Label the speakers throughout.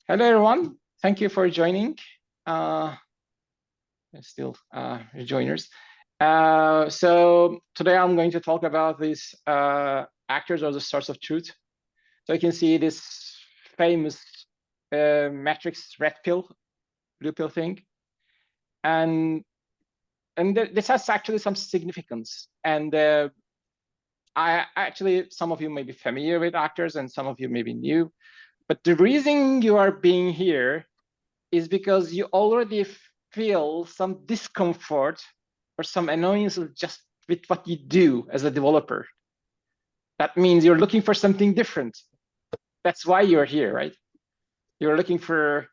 Speaker 1: Hello, everyone. Thank you for joining. Still joiners. So today I'm going to talk about these actors or the source of truth. So you can see this famous matrix red pill, blue pill thing. And this has actually some significance. And some of you may be familiar with actors and some of you may be new. But the reason you are being here is because you already feel some discomfort or some annoyances just with what you do as a developer. That means you're looking for something different. That's why you're here, right? You're looking for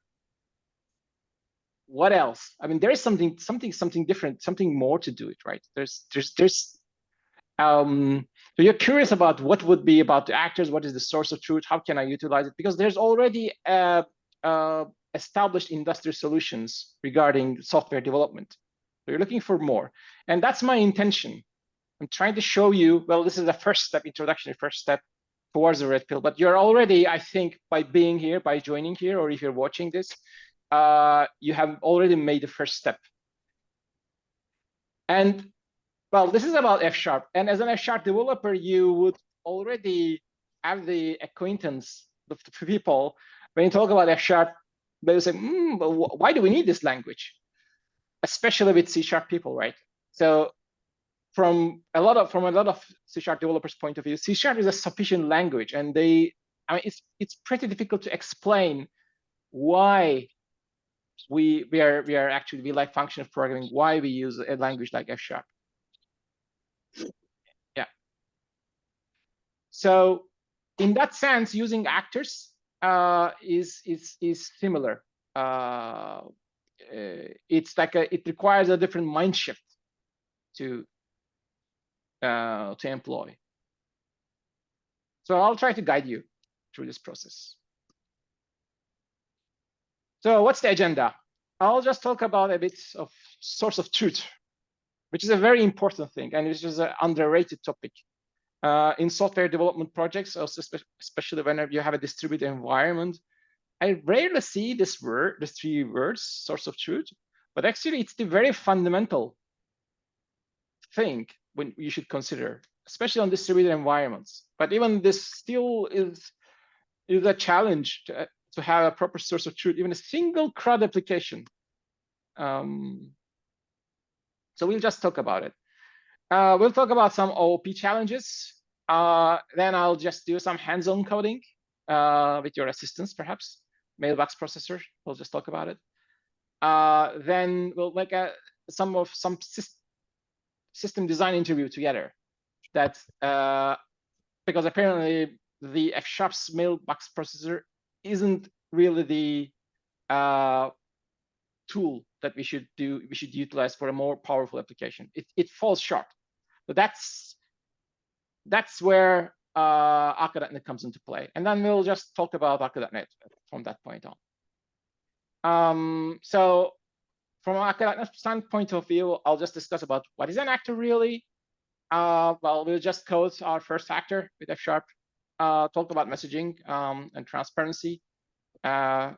Speaker 1: what else? I mean, there is something different, something more to do it, right? So you're curious about what would be about the actors, what is the source of truth, how can I utilize it? Because there's already established industry solutions regarding software development. So you're looking for more. And that's my intention. I'm trying to show you, well, this is the first step, introduction, first step towards the red pill. But you're already, I think, by being here, by joining here, or if you're watching this, you have already made the first step. And well, this is about F#. And as an F# developer, you would already have the acquaintance with the people. When you talk about F#, they say, but why do we need this language? Especially with C# people, right? So from a lot of C# developers' point of view, C# is a sufficient language, and it's pretty difficult to explain why we like functional programming, why we use a language like F#. Yeah. So in that sense, using actors is similar. It's like it requires a different mind shift to employ. So I'll try to guide you through this process. So what's the agenda? I'll just talk about a bit of source of truth, which is a very important thing, and which is an underrated topic. In software development projects, especially whenever you have a distributed environment, I rarely see this three words, source of truth, but actually it's the very fundamental thing when you should consider, especially on distributed environments. But even this still is a challenge to have a proper source of truth, even a single CRUD application. So we'll just talk about it. We'll talk about some OOP challenges. Then I'll just do some hands-on coding with your assistance, perhaps. Mailbox processor, we'll just talk about it. Then we'll make some system design interview together. That because apparently the F#'s mailbox processor isn't really the tool that we should utilize for a more powerful application. It falls short. But that's where Akka.NET comes into play. And then we'll just talk about Akka.NET from that point on. So from an Akka.NET standpoint of view, I'll just discuss about what is an actor really. Well, we'll just code our first actor with F#, talk about messaging and transparency, and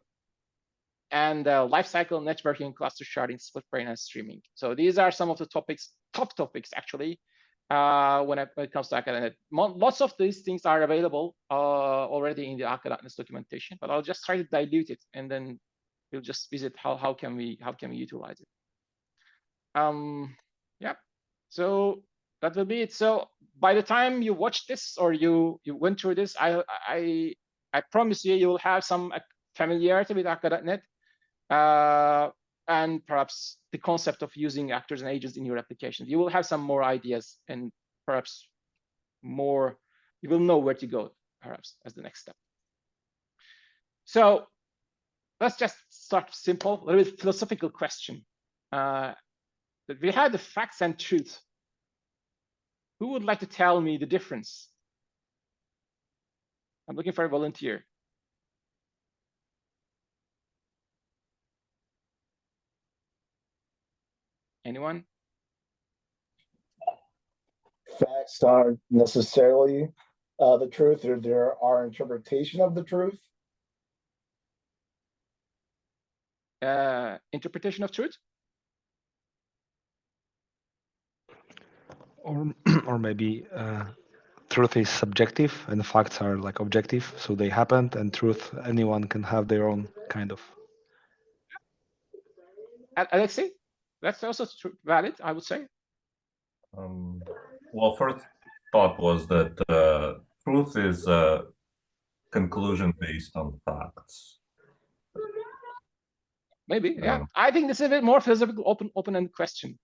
Speaker 1: lifecycle networking, cluster sharding, split brain, and streaming. So these are some of the top topics actually, when it comes to Akka.NET. Lots of these things are available already in the Akka.NET documentation, but I'll just try to dilute it, and then we'll just visit how can we utilize it. Yeah. So that will be it. So by the time you watch this or you went through this, I promise you will have some familiarity with Akka.NET. And perhaps the concept of using actors and agents in your application. You will have some more ideas and perhaps more, you will know where to go, perhaps, as the next step. So let's just start simple, a little bit philosophical question. That we have the facts and truth. Who would like to tell me the difference? I'm looking for a volunteer. Anyone?
Speaker 2: Facts aren't necessarily the truth, or there are interpretation of the truth.
Speaker 1: interpretation of truth?
Speaker 3: Or maybe truth is subjective and the facts are like objective, so they happened, and truth, anyone can have their own kind of.
Speaker 1: Alexei, that's also valid, I would say.
Speaker 4: Well, first thought was that truth is a conclusion based on facts.
Speaker 1: Maybe, yeah. I think this is a bit more philosophical, open-ended question.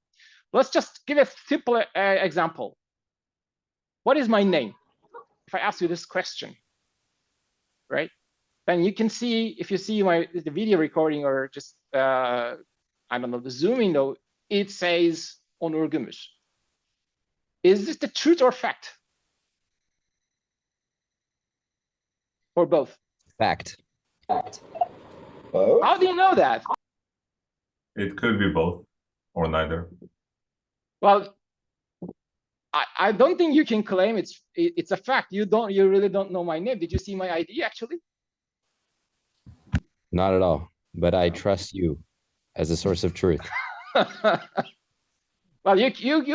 Speaker 1: Let's just give a simple example. What is my name? If I ask you this question, right? Then you can see, if you see the video recording or just, I don't know, the Zoom window, it says Onur Gümüş. Is this the truth or fact? Or both?
Speaker 5: Fact.
Speaker 2: Both?
Speaker 1: How do you know that?
Speaker 4: It could be both or neither.
Speaker 1: Well, I don't think you can claim it's a fact. You really don't know my name. Did you see my ID actually?
Speaker 5: Not at all. But I trust you as a source of truth.
Speaker 1: Well, you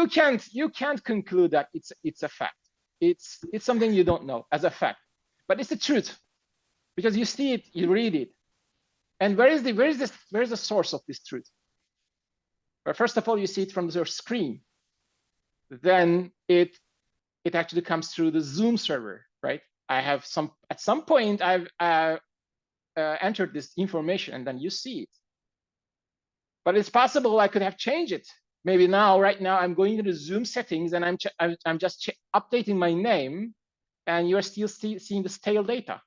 Speaker 1: can't conclude that it's a fact. It's something you don't know as a fact, but it's the truth because you see it, you read it, and where is the source of this truth? Well, first of all, you see it from your screen. Then it actually comes through the Zoom server, right? At some point I've entered this information, and then you see it. But it's possible I could have changed it. Maybe right now, I'm going into Zoom settings and I'm just updating my name, and you're still seeing the stale data.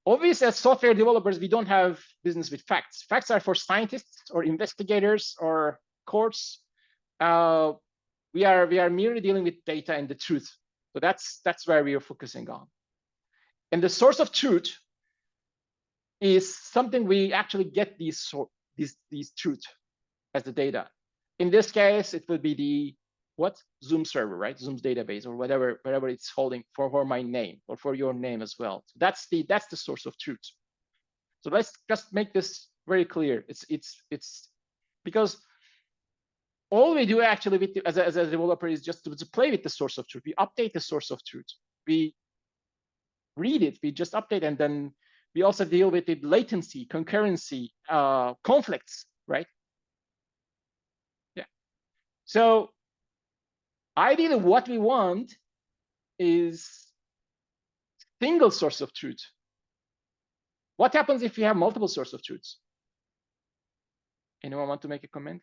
Speaker 1: Obviously, as software developers, we don't have business with facts. Facts are for scientists or investigators or courts. We are merely dealing with data and the truth. So that's where we are focusing on. And the source of truth is something we actually get these truth as the data. In this case, it will be the Zoom server, right? Zoom's database or whatever it's holding for my name or for your name as well. So that's the source of truth. So let's just make this very clear. It's because all we do actually as a developer is just to play with the source of truth. We update the source of truth. We read it, we just update, and then we also deal with the latency, concurrency, conflicts, right? Yeah. So ideally, what we want is single source of truth. What happens if we have multiple sources of truths? Anyone want to make a comment?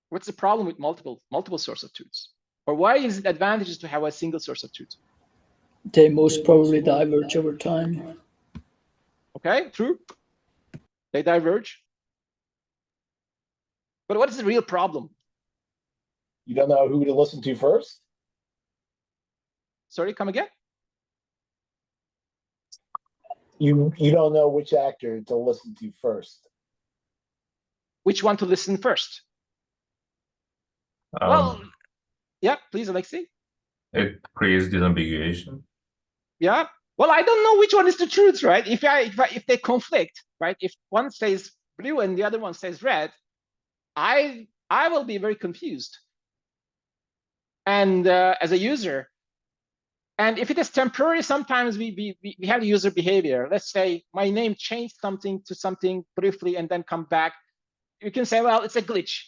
Speaker 1: What's the problem with multiple source of truths? Or why is it advantageous to have a single source of truth?
Speaker 6: They most probably diverge over time.
Speaker 1: Okay, true. They diverge. But what is the real problem?
Speaker 2: You don't know who to listen to first?
Speaker 1: Sorry, come again?
Speaker 2: You don't know which actor to listen to first.
Speaker 1: Which one to listen first? Well, yeah, please, Alexei.
Speaker 4: It creates disambiguation.
Speaker 1: Yeah. Well, I don't know which one is the truth, right? If they conflict, right? If one says blue and the other one says red, I will be very confused. And as a user, and if it is temporary, sometimes we have user behavior. Let's say my name changed something to something briefly and then come back. You can say, well, it's a glitch.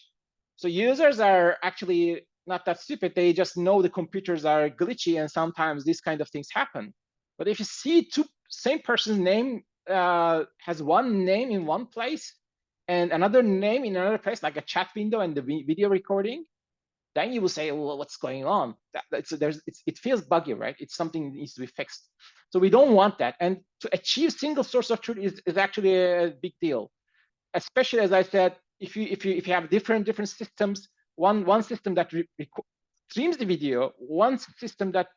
Speaker 1: So users are actually not that stupid. They just know the computers are glitchy, and sometimes these kind of things happen. But if you see same person's name has one name in one place and another name in another place, like a chat window and the video recording, then you will say, well, what's going on? It feels buggy, right? It's something that needs to be fixed. So we don't want that. And to achieve single source of truth is actually a big deal, especially, as I said, if you have different systems, one system that streams the video, one system that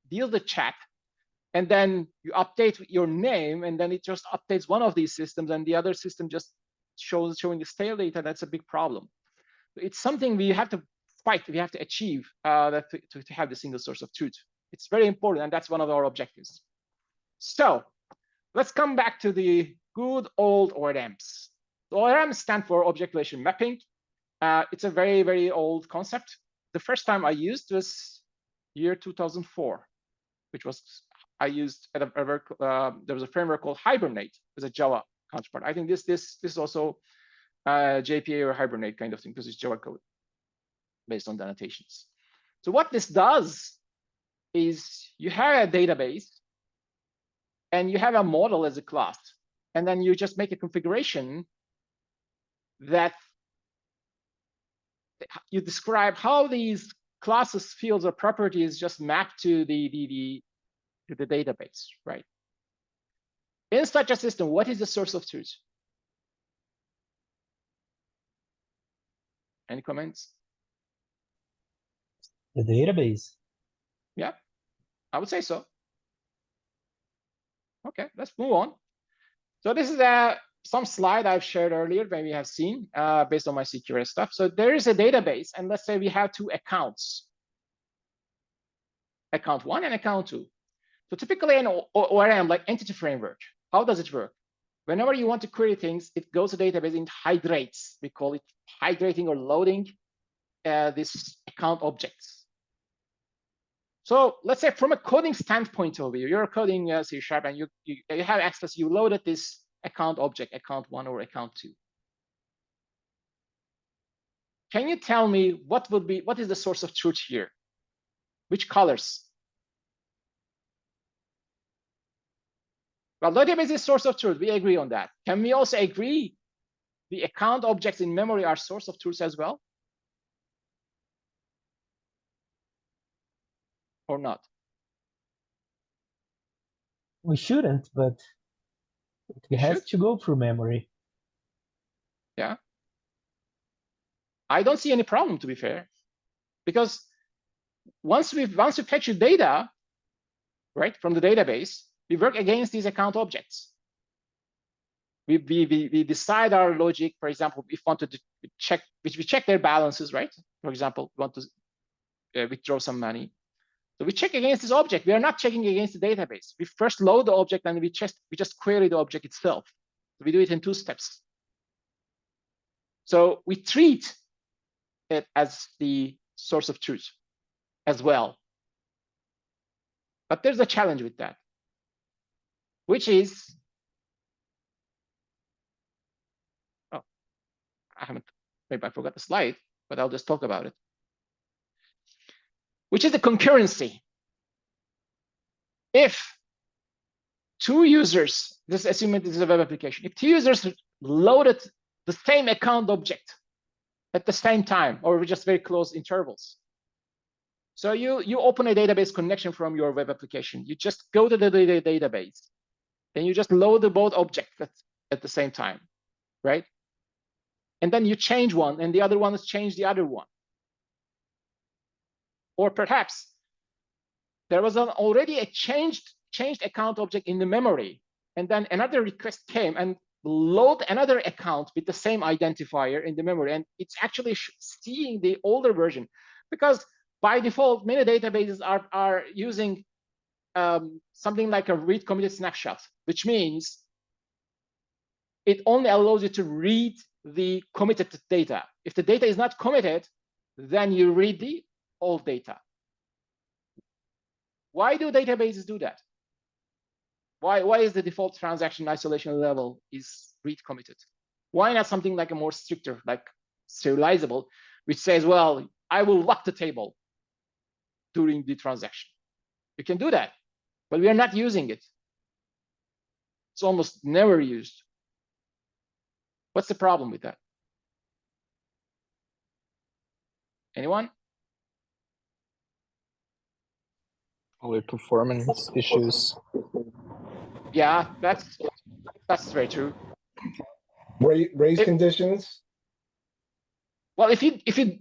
Speaker 1: deals the chat, and then you update your name, and then it just updates one of these systems, and the other system just showing the stale data. That's a big problem. It's something we have to fight. We have to achieve to have the single source of truth. It's very important, and that's one of our objectives. So let's come back to the good old ORMs. The ORMs stand for object relation mapping. It's a very, very old concept. The first time I used was year 2004, which was I used at there was a framework called Hibernate as a Java counterpart. I think this is also JPA or Hibernate kind of thing because it's Java code based on the annotations. So what this does is you have a database and you have a model as a class, and then you just make a configuration that you describe how these classes, fields, or properties just map to the database, right? In such a system, what is the source of truth? Any comments?
Speaker 7: The database.
Speaker 1: Yeah, I would say so. Okay, let's move on. So this is some slide I've shared earlier, maybe you have seen based on my CQRS stuff. So there is a database, and let's say we have two accounts, account 1 and account 2. So typically an ORM, like entity framework, how does it work? Whenever you want to query things, it goes to database and hydrates. We call it hydrating or loading this account objects. So let's say from a coding standpoint of view, you're coding C# and you have access, you loaded this account object, account 1 or account 2. Can you tell me what is the source of truth here? Which colors? Well, database is source of truth. We agree on that. Can we also agree the account objects in memory are source of truth as well? Or not?
Speaker 7: We shouldn't, but it has to go through memory.
Speaker 1: Yeah. I don't see any problem, to be fair, because once we fetch the data, right, from the database, we work against these account objects. We decide our logic. For example, if we want to check, we check their balances, right? For example, we want to withdraw some money. So we check against this object. We are not checking against the database. We first load the object and we just query the object itself. So we do it in 2 steps. So we treat it as the source of truth as well. But there's a challenge with that, which is, maybe I forgot the slide, but I'll just talk about it, which is the concurrency. If 2 users, just assume this is a web application, if 2 users loaded the same account object at the same time, or with just very close intervals. So you open a database connection from your web application. You just go to the database, and you just load the both objects at the same time, right? And then you change one, and the other one has changed the other one. Or perhaps there was already a changed account object in the memory, and then another request came and load another account with the same identifier in the memory, and it's actually seeing the older version, because by default, many databases are using something like a read committed snapshot, which means it only allows you to read the committed data. If the data is not committed, then you read the old data. Why do databases do that? Why is the default transaction isolation level is read committed? Why not something like a more stricter, like serializable, which says, well, I will lock the table during the transaction? You can do that, but we are not using it. It's almost never used. What's the problem with that? Anyone?
Speaker 8: Only performance issues.
Speaker 1: Yeah, that's very true.
Speaker 2: Raise conditions.
Speaker 1: Well, if you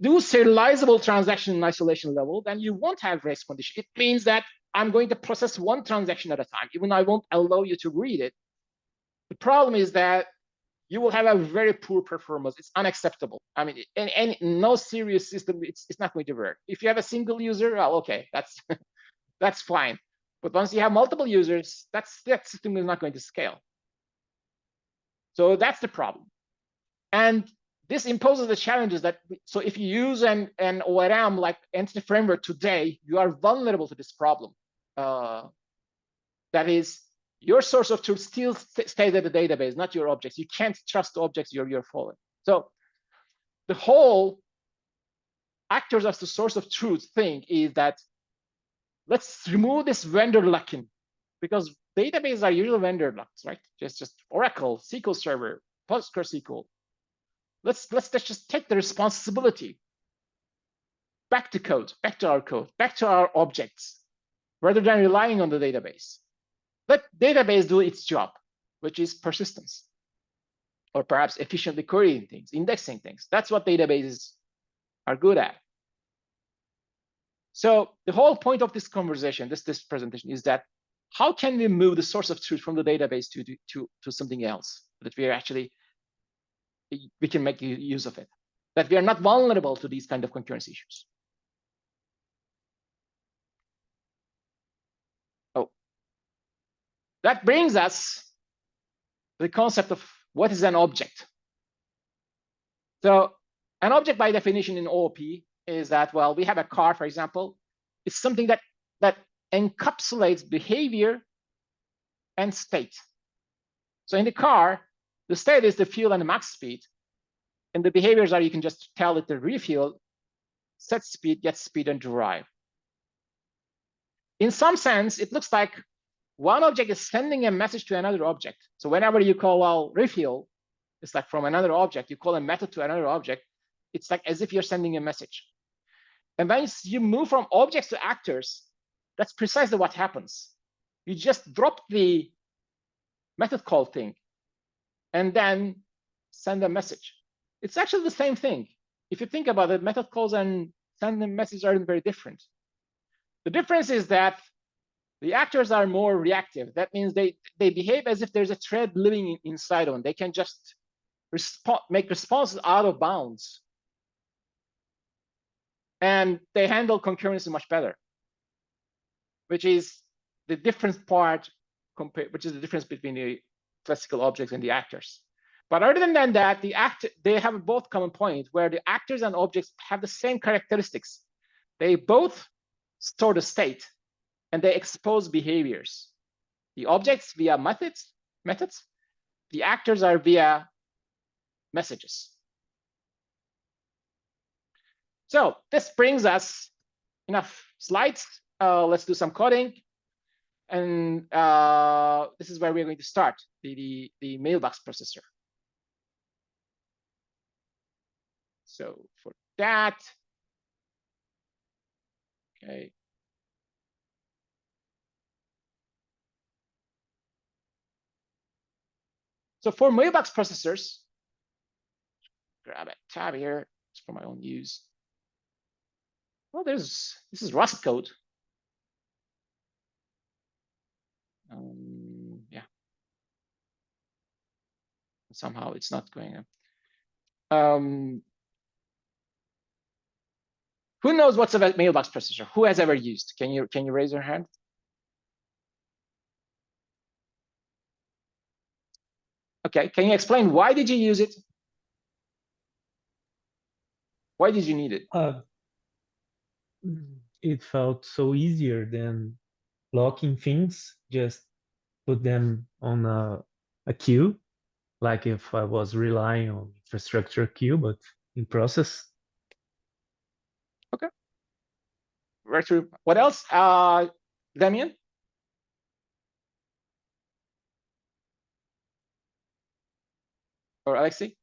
Speaker 1: do serializable transaction in isolation level, then you won't have race condition. It means that I'm going to process one transaction at a time, even though I won't allow you to read it. The problem is that you will have a very poor performance. It's unacceptable. I mean, in no serious system, it's not going to work. If you have a single user, well, okay, that's fine. But once you have multiple users, that system is not going to scale. So that's the problem. And this imposes the challenges that, so if you use an ORM like Entity Framework today, you are vulnerable to this problem. That is, your source of truth still stays at the database, not your objects. You can't trust the objects you're following. So the whole actors as the source of truth thing is that let's remove this vendor lock-in, because databases are usually vendor locks, right? Just Oracle, SQL Server, PostgreSQL. Let's just take the responsibility back to code, back to our objects, rather than relying on the database. Let database do its job, which is persistence, or perhaps efficiently querying things, indexing things. That's what databases are good at. So the whole point of this conversation, this presentation, is that how can we move the source of truth from the database to something else that we can make use of it, that we are not vulnerable to these kind of concurrency issues. Oh, that brings us to the concept of what is an object. So an object by definition in OOP is that, well, we have a car, for example. It's something that encapsulates behavior and state. So in the car, the state is the fuel and the max speed. And the behaviors are, you can just tell it to refuel, set speed, get speed, and drive. In some sense, it looks like one object is sending a message to another object. So whenever you call refuel, it's like from another object, you call a method to another object. It's like as if you're sending a message. And when you move from objects to actors, that's precisely what happens. You just drop the method call thing and then send a message. It's actually the same thing. If you think about it, method calls and sending messages aren't very different. The difference is that the actors are more reactive. That means they behave as if there's a thread living inside of them. They can just make responses out of bounds. And they handle concurrency much better, which is the different part, which is the difference between the classical objects and the actors. But other than that, they have both common point where the actors and objects have the same characteristics. They both store the state and they expose behaviors. The objects via methods. The actors are via messages. So this brings us enough slides. Let's do some coding. And this is where we're going to start, the mailbox processor. So for that, okay. So for mailbox processors, grab a tab here, it's for my own use. Well, this is Rust code. Yeah. Somehow it's not going up. Who knows what's a mailbox processor? Who has ever used? Can you raise your hand? Okay, can you explain why did you use it? Why did you need it?
Speaker 7: It felt so easier than blocking things. Just put them on a queue, like if I was relying on infrastructure queue, but in process.
Speaker 1: Okay. Right through. What else? Damien? Or Alexei?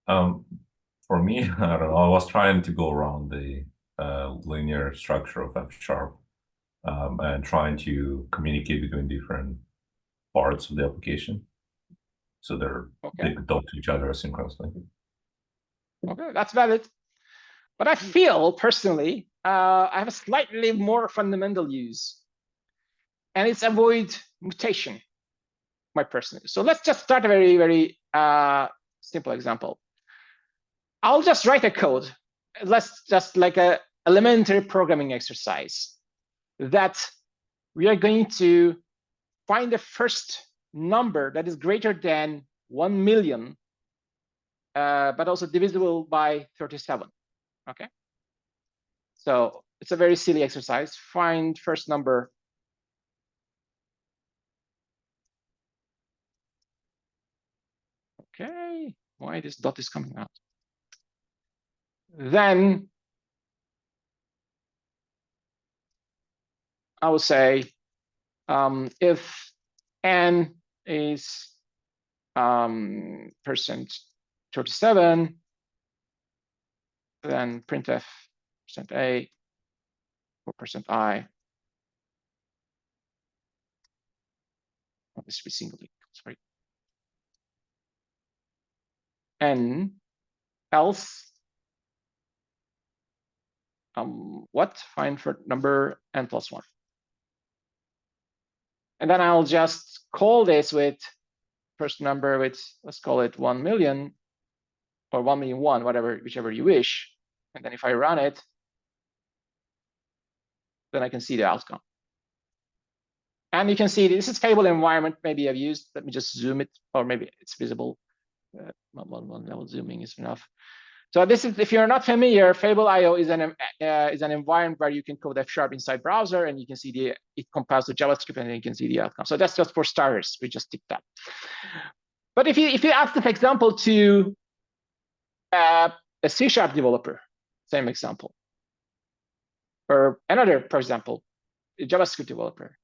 Speaker 4: For me, I don't know. I was trying to go around the linear structure of F# and trying to communicate between different parts of the application, so they could talk to each other asynchronously.
Speaker 1: Okay, that's valid. But I feel personally, I have a slightly more fundamental use, and it's avoid mutation. My personal. So let's just start a very, very simple example. I'll just write a code. Let's just like a elementary programming exercise. that we are going to find the first number that is greater than 1 million, but also divisible by 37. Okay. So it's a very silly exercise. Find first number. Okay. Why this dot is coming out? Then I will say if n is percent 37, then printf %a or %i. Oh, this should be single equals, right? N else what? Find for number n plus 1. And then I'll just call this with first number with, let's call it 1 million or 1,000,001, whatever, whichever you wish. And then if I run it, then I can see the outcome. And you can see this is fable environment. Maybe I've used, let me just zoom it, or maybe it's visible. One level zooming is enough. So this is, if you're not familiar, Fable.io is an environment where you can code F# inside browser, and you can see it compiles to JavaScript, and then you can see the outcome. So that's just for starters. We just tick that. But if you ask this example to a C# developer, same example, or another, for example, a JavaScript developer,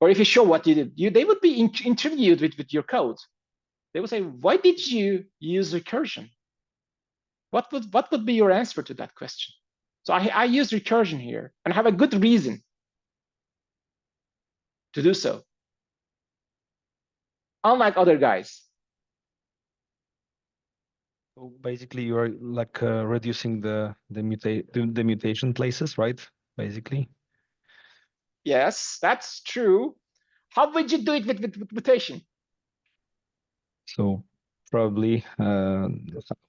Speaker 1: or if you show what you did, they would be interviewed with your code. They would say, "Why did you use recursion?" What would be your answer to that question? So I use recursion here and have a good reason to do so, unlike other guys.
Speaker 3: So basically, you are like reducing the mutation places, right? Basically.
Speaker 1: Yes, that's true. How would you do it with mutation?
Speaker 3: So probably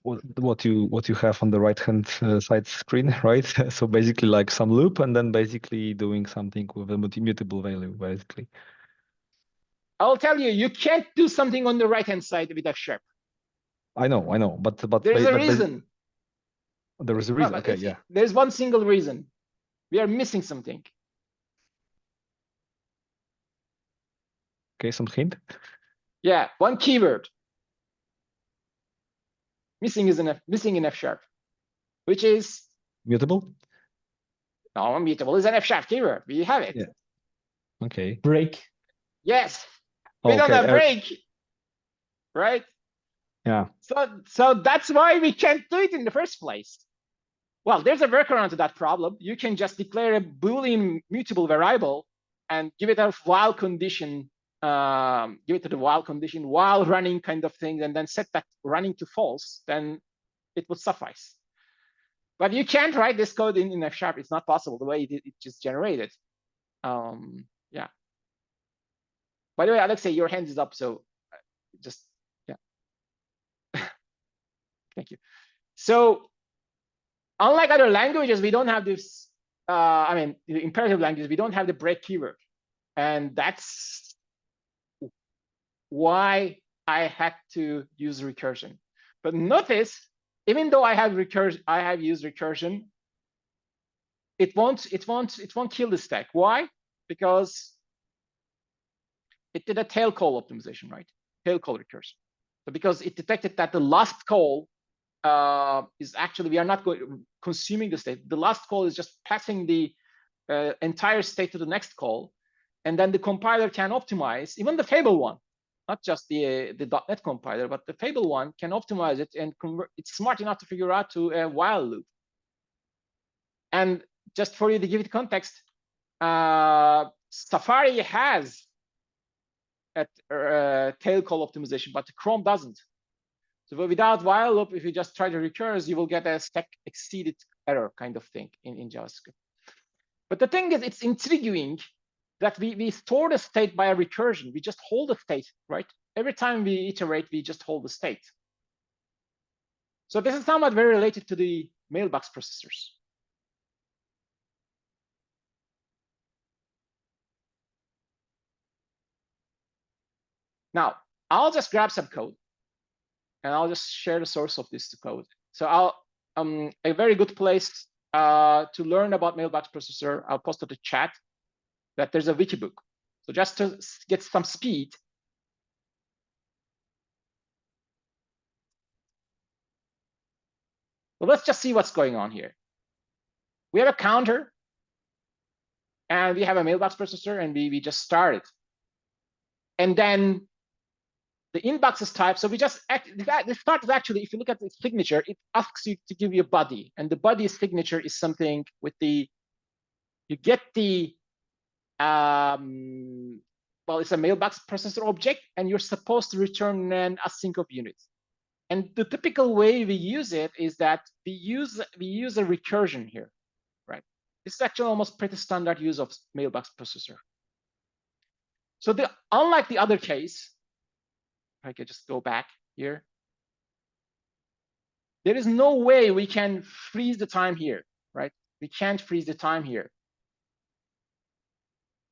Speaker 3: what you have on the right hand side screen, right? So basically like some loop, and then basically doing something with a mutable value, basically.
Speaker 1: I'll tell you, you can't do something on the right hand side with F#.
Speaker 3: I know, but
Speaker 1: there's a reason.
Speaker 3: There is a reason. Okay, yeah.
Speaker 1: There's one single reason. We are missing something.
Speaker 3: Okay, some hint.
Speaker 1: Yeah, one keyword missing in F#, which is
Speaker 3: Mutable.
Speaker 1: no, mutable is an F# keyword. We have it.
Speaker 3: Yeah. Okay.
Speaker 7: Break.
Speaker 1: Yes. We don't have break, right?
Speaker 3: Yeah.
Speaker 1: So that's why we can't do it in the first place. Well, there's a workaround to that problem. You can just declare a Boolean mutable variable and give it a while condition, give it to the while condition while running kind of thing, and then set that running to false, then it would suffice. But you can't write this code in F#. It's not possible the way it just generated. Yeah. By the way, Alexei, your hand is up, so just, yeah. Thank you. So unlike other languages, we don't have this, I mean, the imperative languages, we don't have the break keyword. And that's why I had to use recursion. But notice, even though I have used recursion, it won't kill the stack. Why? Because it did a tail call optimization, right? Tail call recursion. So because it detected that the last call is actually, we are not consuming the state. The last call is just passing the entire state to the next call. And then the compiler can optimize, even the Fable one, not just the .NET compiler, but the Fable one can optimize it and convert. It's smart enough to figure out to a while loop. And just for you to give it context, Safari has a tail call optimization, but Chrome doesn't. So without while loop, if you just try to recurse, you will get a stack exceeded error kind of thing in JavaScript. But the thing is, it's intriguing that we store the state by a recursion. We just hold the state, right? Every time we iterate, we just hold the state. So this is somewhat very related to the mailbox processors. Now, I'll just grab some code and I'll just share the source of this code. So a very good place to learn about mailbox processor, I'll post to the chat that there's a wiki book. So just to get some speed, well, let's just see what's going on here. We have a counter and we have a mailbox processor and we just started. And then the inbox is typed. So we just, the start is actually, if you look at the signature, it asks you to give you a body. And the body signature is something with the, you get the, well, it's a mailbox processor object, and you're supposed to return an async of units. And the typical way we use it is that we use a recursion here, right? This is actually almost pretty standard use of mailbox processor. So unlike the other case, I can just go back here. There is no way we can freeze the time here, right? We can't freeze the time here.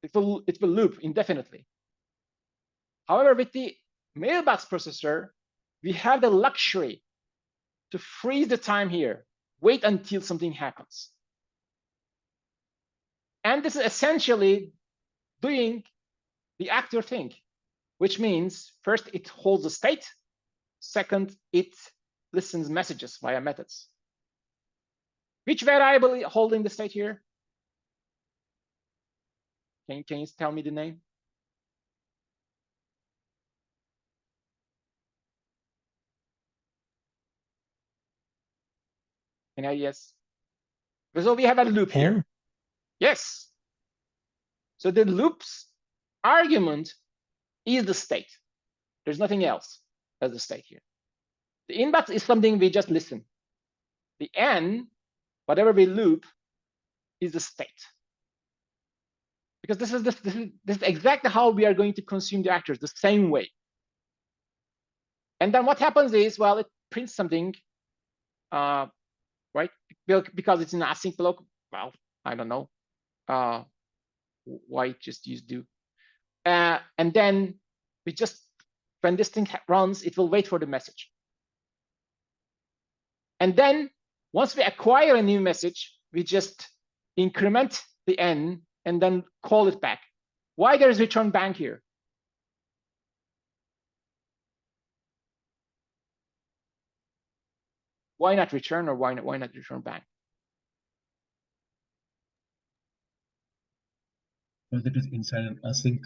Speaker 1: It will loop indefinitely. However, with the mailbox processor, we have the luxury to freeze the time here, wait until something happens. And this is essentially doing the actor thing, which means first it holds the state, second it listens messages via methods. Which variable holding the state here? Can you tell me the name? Any ideas? So we have a loop here. Yes. So the loop's argument is the state. There's nothing else as the state here. The inbox is something we just listen. The n, whatever we loop, is the state. Because this is exactly how we are going to consume the actors, the same way. And then what happens is, well, it prints something, right? Because it's an async block. Well, I don't know why it just use do. And then we just, when this thing runs, it will wait for the message. And then once we acquire a new message, we just increment the n and then call it back. Why there is return bank here? Why not return, or why not return bank?
Speaker 9: Because it is inside an async.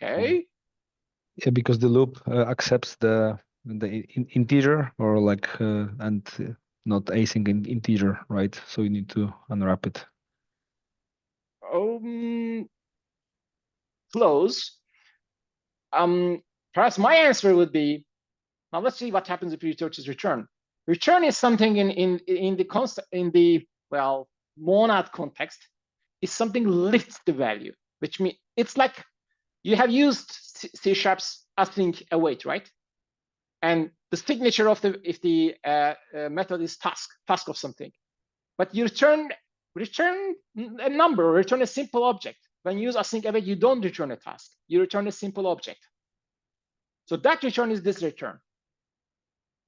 Speaker 1: Okay.
Speaker 3: Yeah, because the loop accepts the integer, or like and not async integer, right? So you need to unwrap it.
Speaker 1: Close. Perhaps my answer would be, now let's see what happens if you touches return. Return is something in the well, monad context, is something lifts the value, which means it's like you have used C#'s async await, right? And the signature of the method is task of something, but you return a number, return a simple object. When you use async await, you don't return a task, you return a simple object. So that return is this return.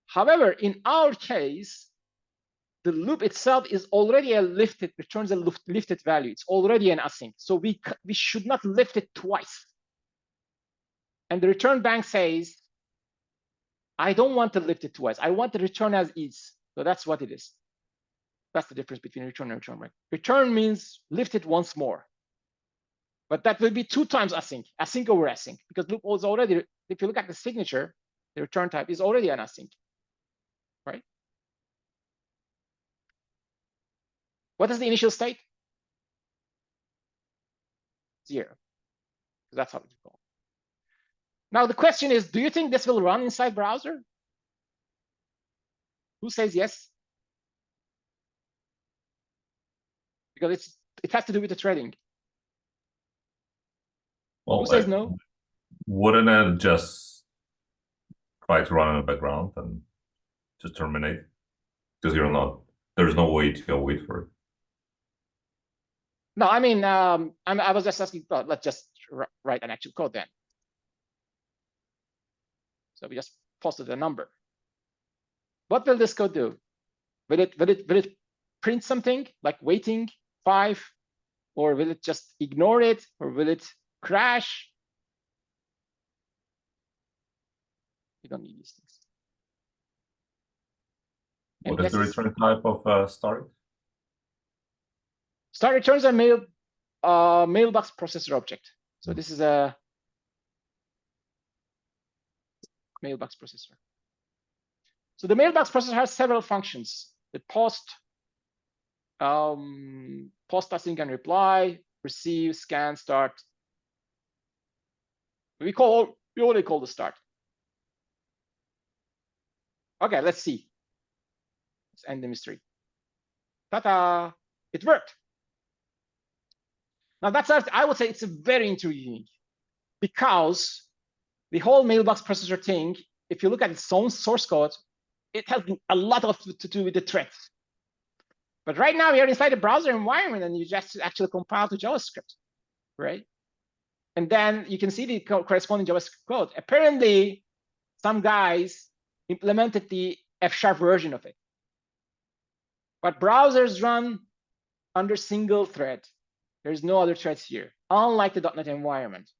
Speaker 1: However, in our case, the loop itself is already returns a lifted value. It's already an async. So we should not lift it twice. And the return bank says, I don't want to lift it twice. I want the return as is. So that's what it is. That's the difference between return and return bank. Return means lift it once more. But that will be 2 times async over async, because loop was already, if you look at the signature, the return type is already an async, right? What is the initial state? 0. That's how it's called. Now the question is, do you think this will run inside browser? Who says yes? Because it has to do with the threading.
Speaker 4: Well,
Speaker 1: who says no?
Speaker 4: Wouldn't it just try to run in the background and just terminate? Because there's no way to go wait for it.
Speaker 1: No, I mean, I was just asking, well, let's just write an actual code then. So we just posted a number. What will this code do? Will it print something like waiting 5, or will it just ignore it, or will it crash? We don't need these things.
Speaker 4: What is the return type of start?
Speaker 1: Start returns a mailbox processor object. So this is a mailbox processor. So the mailbox processor has several functions. The post async and reply, receive, scan, start. We only call the start. Okay, let's see. Let's end the mystery. Ta-da! It worked. Now I would say it's a very intriguing, because the whole mailbox processor thing, if you look at its own source code, it has a lot to do with the threads. But right now we are inside a browser environment, and you just actually compile to JavaScript, right? And then you can see the corresponding JavaScript code. Apparently, some guys implemented the F# version of it. But browsers run under single thread. There's no other threads here, unlike the .NET environment.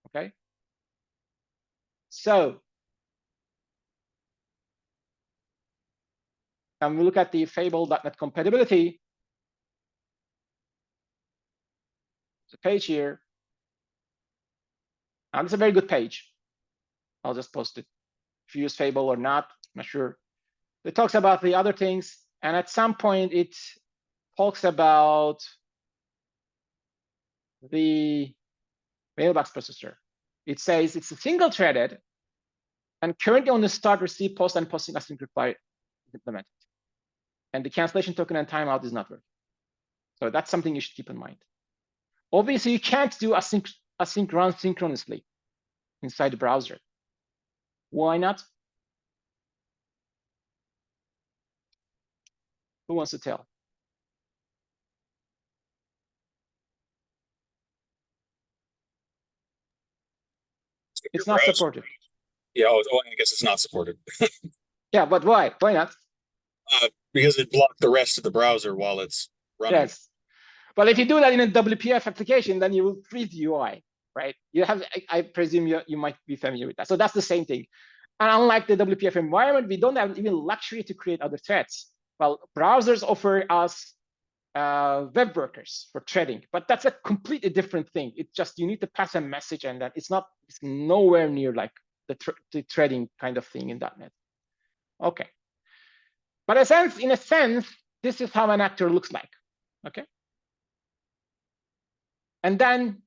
Speaker 1: Okay. So, and we look at the Fable.NET compatibility. There's a page here. And it's a very good page. I'll just post it. If you use Fable or not, I'm not sure. It talks about the other things. And at some point, it talks about the mailbox processor. It says it's a single threaded, and currently on the start, receive, post, and posting async reply is implemented. And the cancellation token and timeout is not working. So that's something you should keep in mind. Obviously, you can't do async run synchronously inside the browser. Why not? Who wants to tell? It's not supported.
Speaker 10: Yeah, I guess it's not supported.
Speaker 1: Yeah, but why? Why not?
Speaker 10: Because it blocked the rest of the browser while it's running.
Speaker 1: Yes. Well, if you do that in a WPF application, then you will freeze the UI, right? You have, I presume you might be familiar with that. So that's the same thing. And unlike the WPF environment, we don't have even luxury to create other threads. Well, browsers offer us web workers for threading, but that's a completely different thing. It's just you need to pass a message, and that it's nowhere near like the threading kind of thing in .NET. Okay, but in a sense, this is how an actor looks like. Okay, and then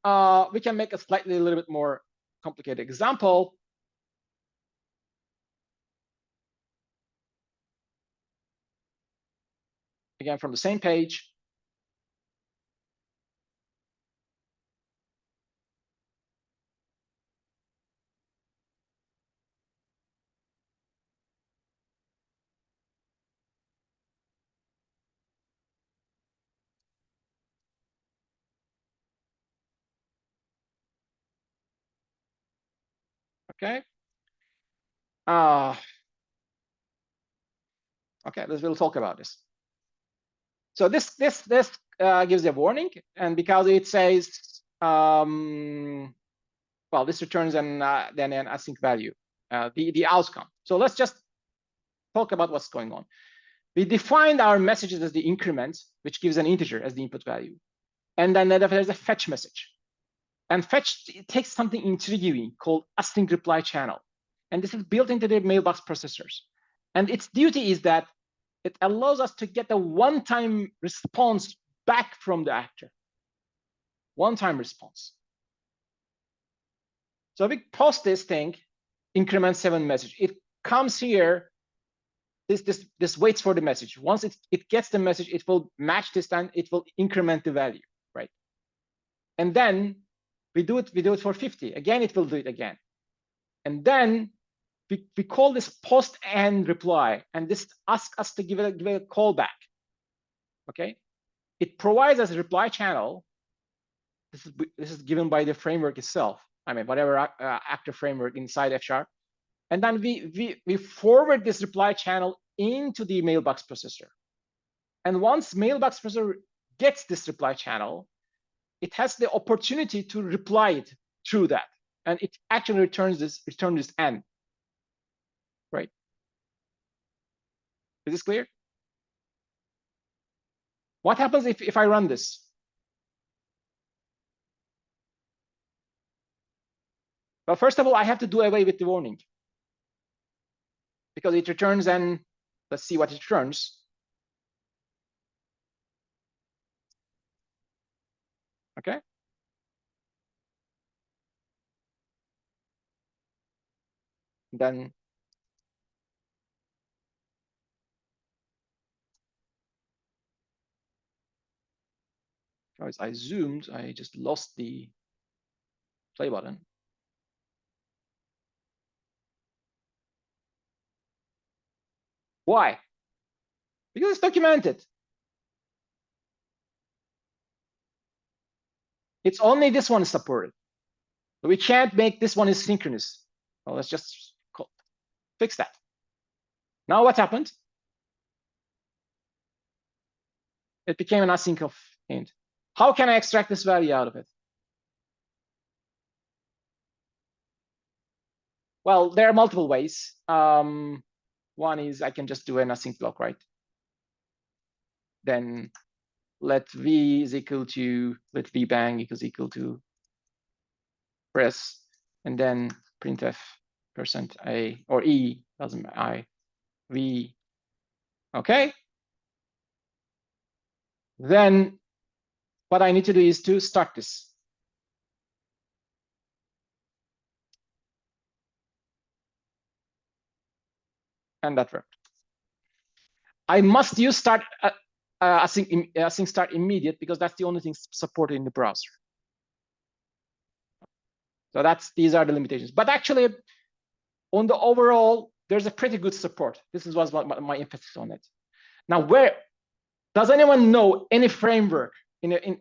Speaker 1: we can make a little bit more complicated example. Again, from the same page. Okay. Okay, we'll talk about this. So this gives a warning, and because it says, well, this returns then an async value, the outcome. So let's just talk about what's going on. We defined our messages as the increment, which gives an integer as the input value, and then there's a fetch message. And fetch takes something intriguing called async reply channel, and this is built into the mailbox processors. And its duty is that it allows us to get a one-time response back from the actor. One-time response. So we post this thing, increment 7 message. It comes here. This waits for the message. Once it gets the message, it will match this and it will increment the value, right? And then we do it for 50. Again, it will do it again. And then we call this post and reply, and this asks us to give it a callback. Okay, it provides us a reply channel. This is given by the framework itself, I mean, whatever actor framework inside F#. And then we forward this reply channel into the mailbox processor. And once mailbox processor gets this reply channel, it has the opportunity to reply it through that. And it actually returns this N. Right? Is this clear? What happens if I run this? Well, first of all, I have to do away with the warning, because it returns, and let's see what it returns. Okay. Then guys, I zoomed, I just lost the play button. Why? Because it's documented. It's only this one is supported. So we can't make this one asynchronous. Well, let's just fix that. Now what happened? It became an async of int. How can I extract this value out of it? Well, there are multiple ways. One is I can just do an async block, right? Then let v is equal to, let v bang equal to press, and then printf %a or e, doesn't matter, I, v. Okay. Then what I need to do is to start this. And that worked. I must use start async start immediate, because that's the only thing supported in the browser. So these are the limitations. But actually, on the overall, there's a pretty good support. This was my emphasis on it. Now, where does anyone know any framework written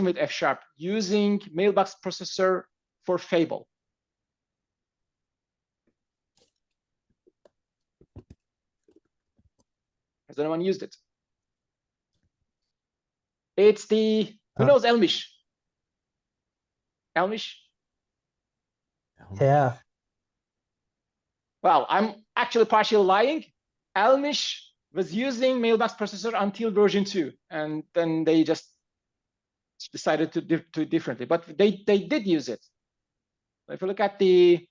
Speaker 1: with F# using mailbox processor for Fable? Has anyone used it? It's the, who knows Elmish? Elmish?
Speaker 7: Yeah.
Speaker 1: Well, I'm actually partially lying. Elmish was using mailbox processor until version 2, and then they just decided to do it differently. But they did use it. If you look at the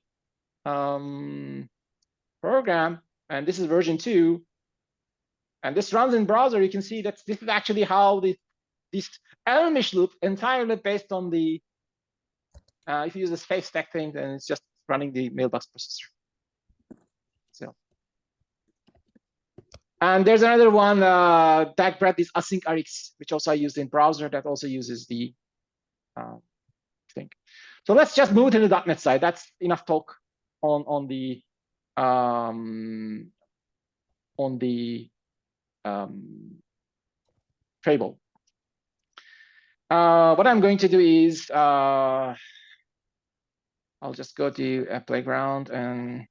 Speaker 1: program, and this is version 2, and this runs in browser, you can see that this is actually how this Elmish loop entirely based on the, if you use the space stack thing, then it's just running the mailbox processor. So, and there's another one, Dagbread, is async rx, which also I used in browser, that also uses the thing. So let's just move to the .NET side. That's enough talk on the Fable. What I'm going to do is I'll just go to a playground and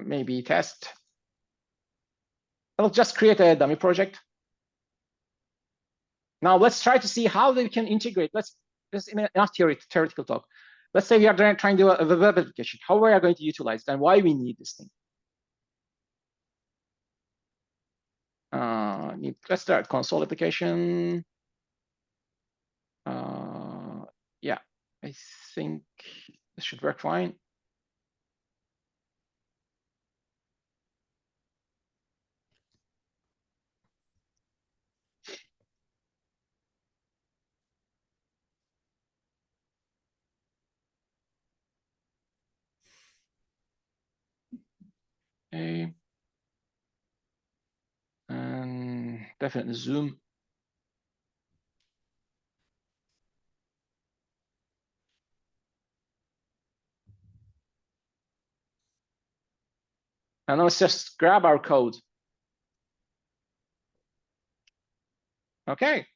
Speaker 1: maybe test. I'll just create a dummy project. Now let's try to see how they can integrate. Let's just enough theoretical talk. Let's say we are trying to do a web application. How we are going to utilize it and why we need this thing. Let's start console application. Yeah, I think this should work fine. Okay. And definitely zoom. And let's just grab our code. Okay.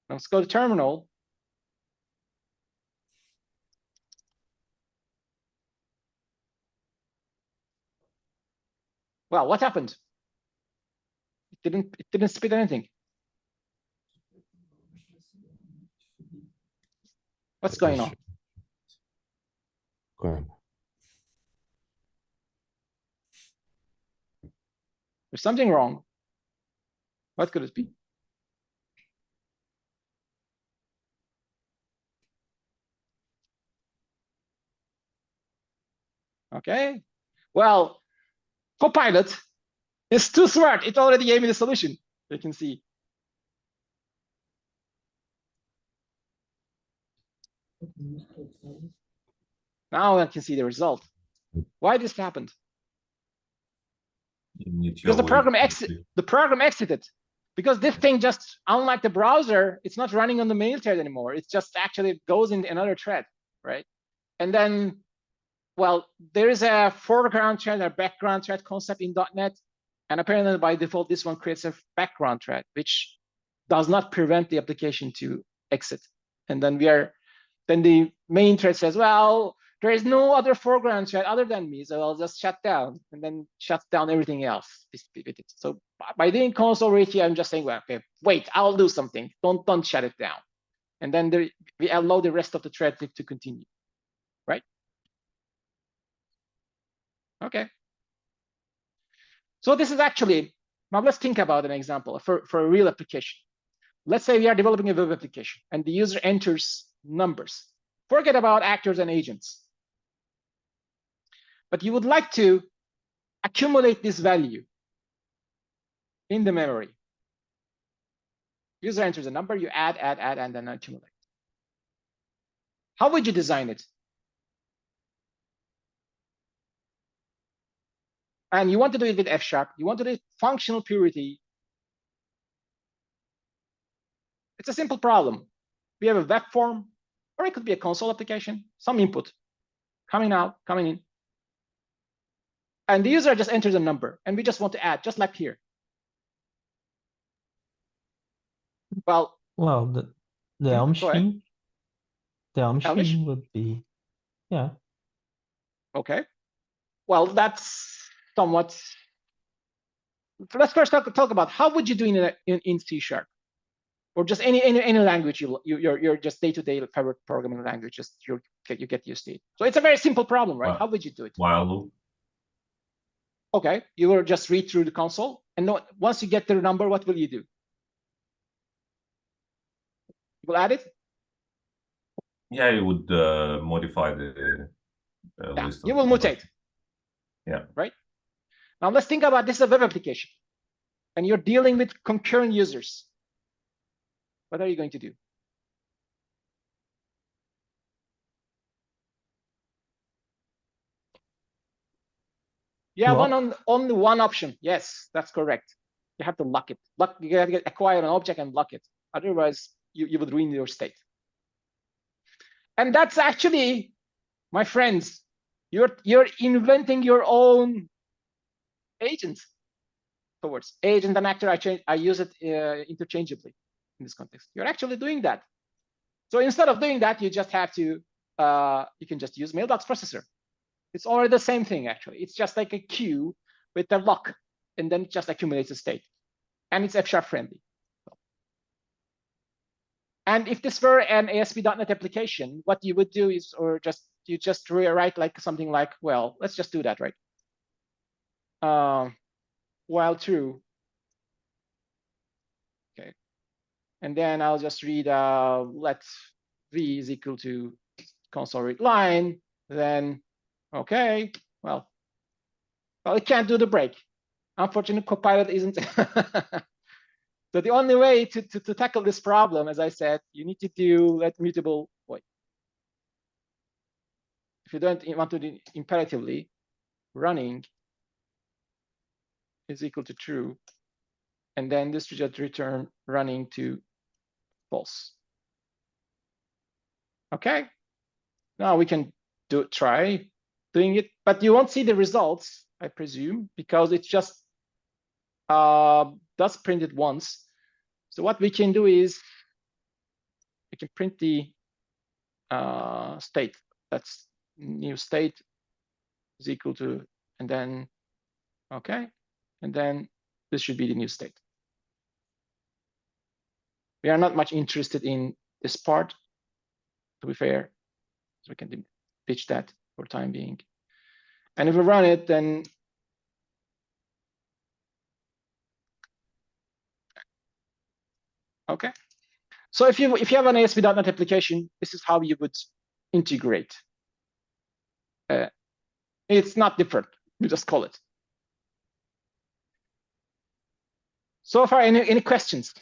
Speaker 1: Let's go to terminal. Well, what happened? It didn't spit anything. What's going on?
Speaker 5: Go ahead.
Speaker 1: There's something wrong. What could it be? Okay. Well, Copilot is too smart. It already gave me the solution. You can see. Now I can see the result. Why this happened? Because the program exited. Because this thing just, unlike the browser, it's not running on the main thread anymore. It just actually goes in another thread, right? And then, well, there is a foreground thread or background thread concept in .NET. And apparently by default, this one creates a background thread, which does not prevent the application to exit. And then then the main thread says, well, there is no other foreground thread other than me, so I'll just shut down, and then shuts down everything else. So by doing console right here, I'm just saying, well, okay, wait, I'll do something. Don't shut it down. And then we allow the rest of the thread to continue, right? Okay. So this is actually, now let's think about an example for a real application. Let's say we are developing a web application and the user enters numbers. Forget about actors and agents. But you would like to accumulate this value in the memory. User enters a number, you add, and then accumulate. How would you design it? And you want to do it with F#. You want to do it functional purity. It's a simple problem. We have a web form, or it could be a console application, some input coming out, coming in. And the user just enters a number, and we just want to add, just like here. Well,
Speaker 7: the Elm machine, would be, yeah.
Speaker 1: Okay. Well, that's somewhat. Let's first talk about how would you do in C#, or just any language you're just day-to-day favorite programming language. Just you get used to it. So it's a very simple problem, right? How would you do it?
Speaker 4: While loop.
Speaker 1: Okay, you will just read through the console, and once you get the number, what will you do? You will add it?
Speaker 4: Yeah, you would modify the list.
Speaker 1: You will mutate.
Speaker 4: Yeah.
Speaker 1: Right? Now let's think about this is a web application, and you're dealing with concurrent users. What are you going to do? Yeah, only one option. Yes, that's correct. You have to lock it. You have to acquire an object and lock it. Otherwise, you would ruin your state. And that's actually, my friends, you're inventing your own agent towards agent and actor. I use it interchangeably in this context. You're actually doing that. So instead of doing that, you just have to you can just use mailbox processor. It's already the same thing, actually. It's just like a queue with a lock, and then it just accumulates a state. And it's F# friendly. And if this were an ASP.NET application, what you would do is, you just rewrite like something like, well, let's just do that, right? While true. Okay. And then I'll just read, let v is equal to console read line. Then, okay, well, it can't do the break. Unfortunately, Copilot isn't. So the only way to tackle this problem, as I said, you need to do let mutable void. If you don't want to do imperatively, running is equal to true. And then this should just return running to false. Okay. Now we can try doing it, but you won't see the results, I presume, because it's just does print it once. So what we can do is we can print the state. That's new state is equal to, and then, okay. And then this should be the new state. We are not much interested in this part, to be fair. So we can ditch that for time being. And if we run it, then okay. So if you have an ASP.NET application, this is how you would integrate. It's not different. We just call it. So far, any questions?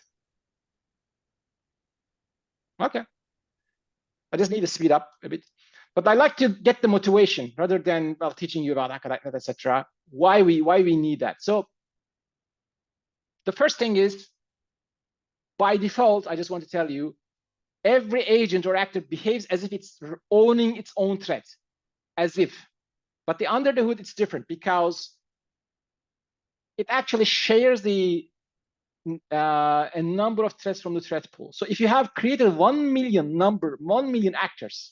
Speaker 1: Okay. I just need to speed up a bit. But I like to get the motivation rather than teaching you about ACADNet, etc. Why we need that. So the first thing is, by default, I just want to tell you, every agent or actor behaves as if it's owning its own thread, as if. But under the hood, it's different because it actually shares a number of threads from the thread pool. So if you have created 1 million actors,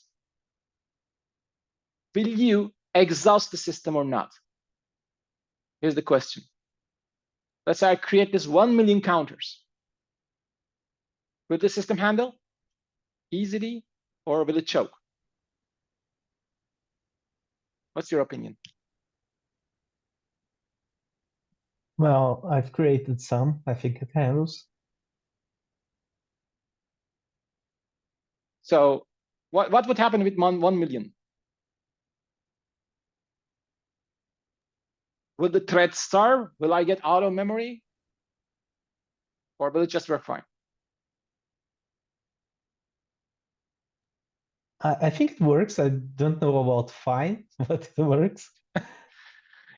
Speaker 1: will you exhaust the system or not? Here's the question. Let's say I create this 1 million counters. Will the system handle easily, or will it choke? What's your opinion?
Speaker 7: Well, I've created some. I think it handles.
Speaker 1: So what would happen with 1 million? Will the thread starve? Will I get out of memory? Or will it just work fine?
Speaker 7: I think it works. I don't know about fine, but it works.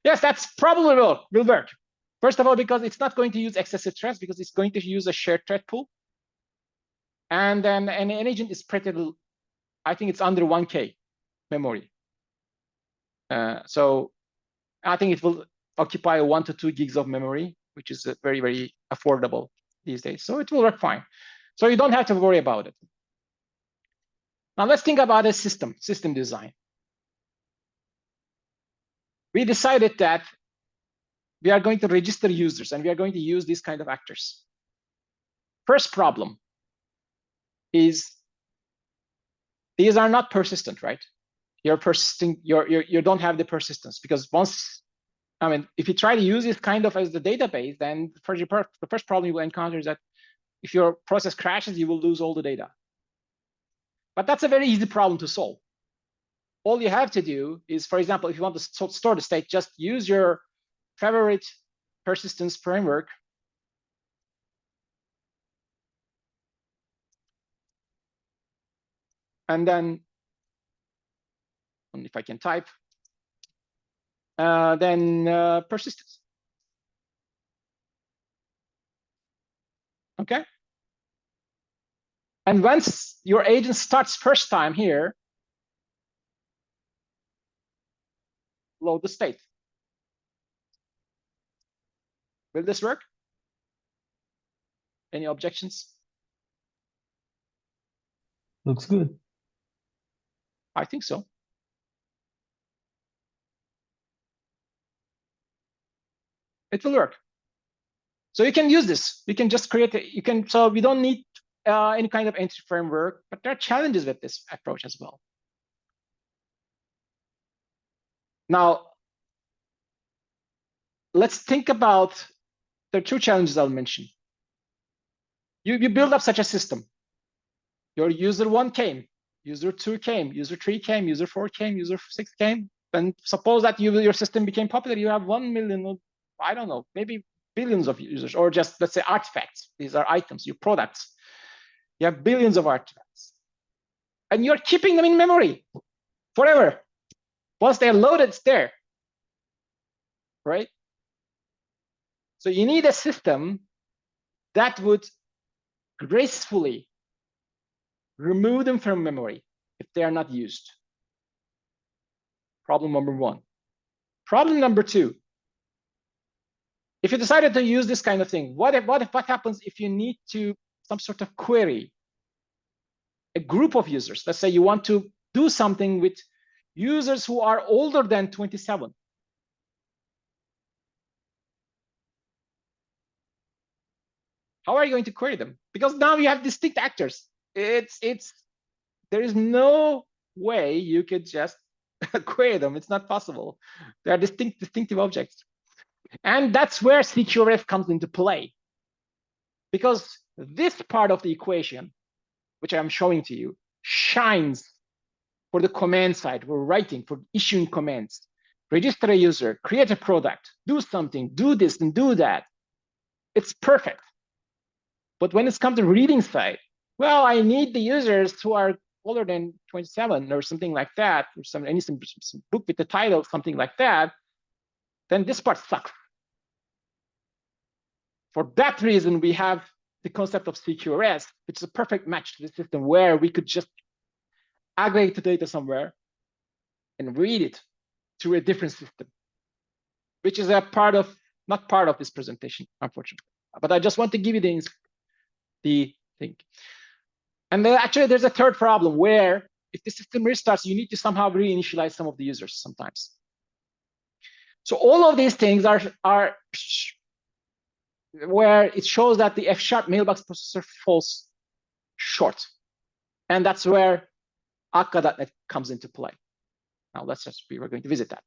Speaker 1: Yes, that's probably will work. First of all, because it's not going to use excessive threads, because it's going to use a shared thread pool. And then an agent is pretty, I think it's under 1K memory. So I think it will occupy 1 to 2 gigs of memory, which is very, very affordable these days. So it will work fine. So you don't have to worry about it. Now let's think about a system design. We decided that we are going to register users and we are going to use these kind of actors. First problem is these are not persistent, right? You're persisting, you don't have the persistence, because once, I mean, if you try to use it kind of as the database, then the first problem you will encounter is that if your process crashes, you will lose all the data. But that's a very easy problem to solve. All you have to do is, for example, if you want to store the state, just use your favorite persistence framework. And then, if I can type, then persistence. Okay. And once your agent starts first time here, load the state. Will this work? Any objections?
Speaker 7: Looks good.
Speaker 1: I think so. It will work. So you can use this. You can just create so we don't need any kind of entry framework, but there are challenges with this approach as well. Now, let's think about the 2 challenges I'll mention. You build up such a system. Your user 1 came, user 2 came, user 3 came, user 4 came, user 6 came. And suppose that your system became popular. You have 1 million, I don't know, maybe billions of users, or just, let's say, artifacts. These are items, your products. You have billions of artifacts. And you're keeping them in memory forever. Once they're loaded, it's there, right? So you need a system that would gracefully remove them from memory if they are not used. Problem number 1. Problem number 2. If you decided to use this kind of thing, what happens if you need to some sort of query a group of users. Let's say you want to do something with users who are older than 27. How are you going to query them? Because now you have distinct actors. There is no way you could just query them. It's not possible. They are distinctive objects. And that's where CQRF comes into play. Because this part of the equation, which I'm showing to you, shines for the command side. We're writing, for issuing commands. Register a user, create a product, do something, do this and do that. It's perfect. But when it's come to reading side, well, I need the users who are older than 27 or something like that, or some book with the title, something like that, then this part sucks. For that reason, we have the concept of CQRS, which is a perfect match to the system where we could just aggregate the data somewhere and read it through a different system, which is not part of this presentation, unfortunately. But I just want to give you the thing. And then actually, there's a third problem where if the system restarts, you need to somehow reinitialize some of the users sometimes. So all of these things are where it shows that the F# mailbox processor falls short. And that's where Akka.NET comes into play. Now we're going to visit that.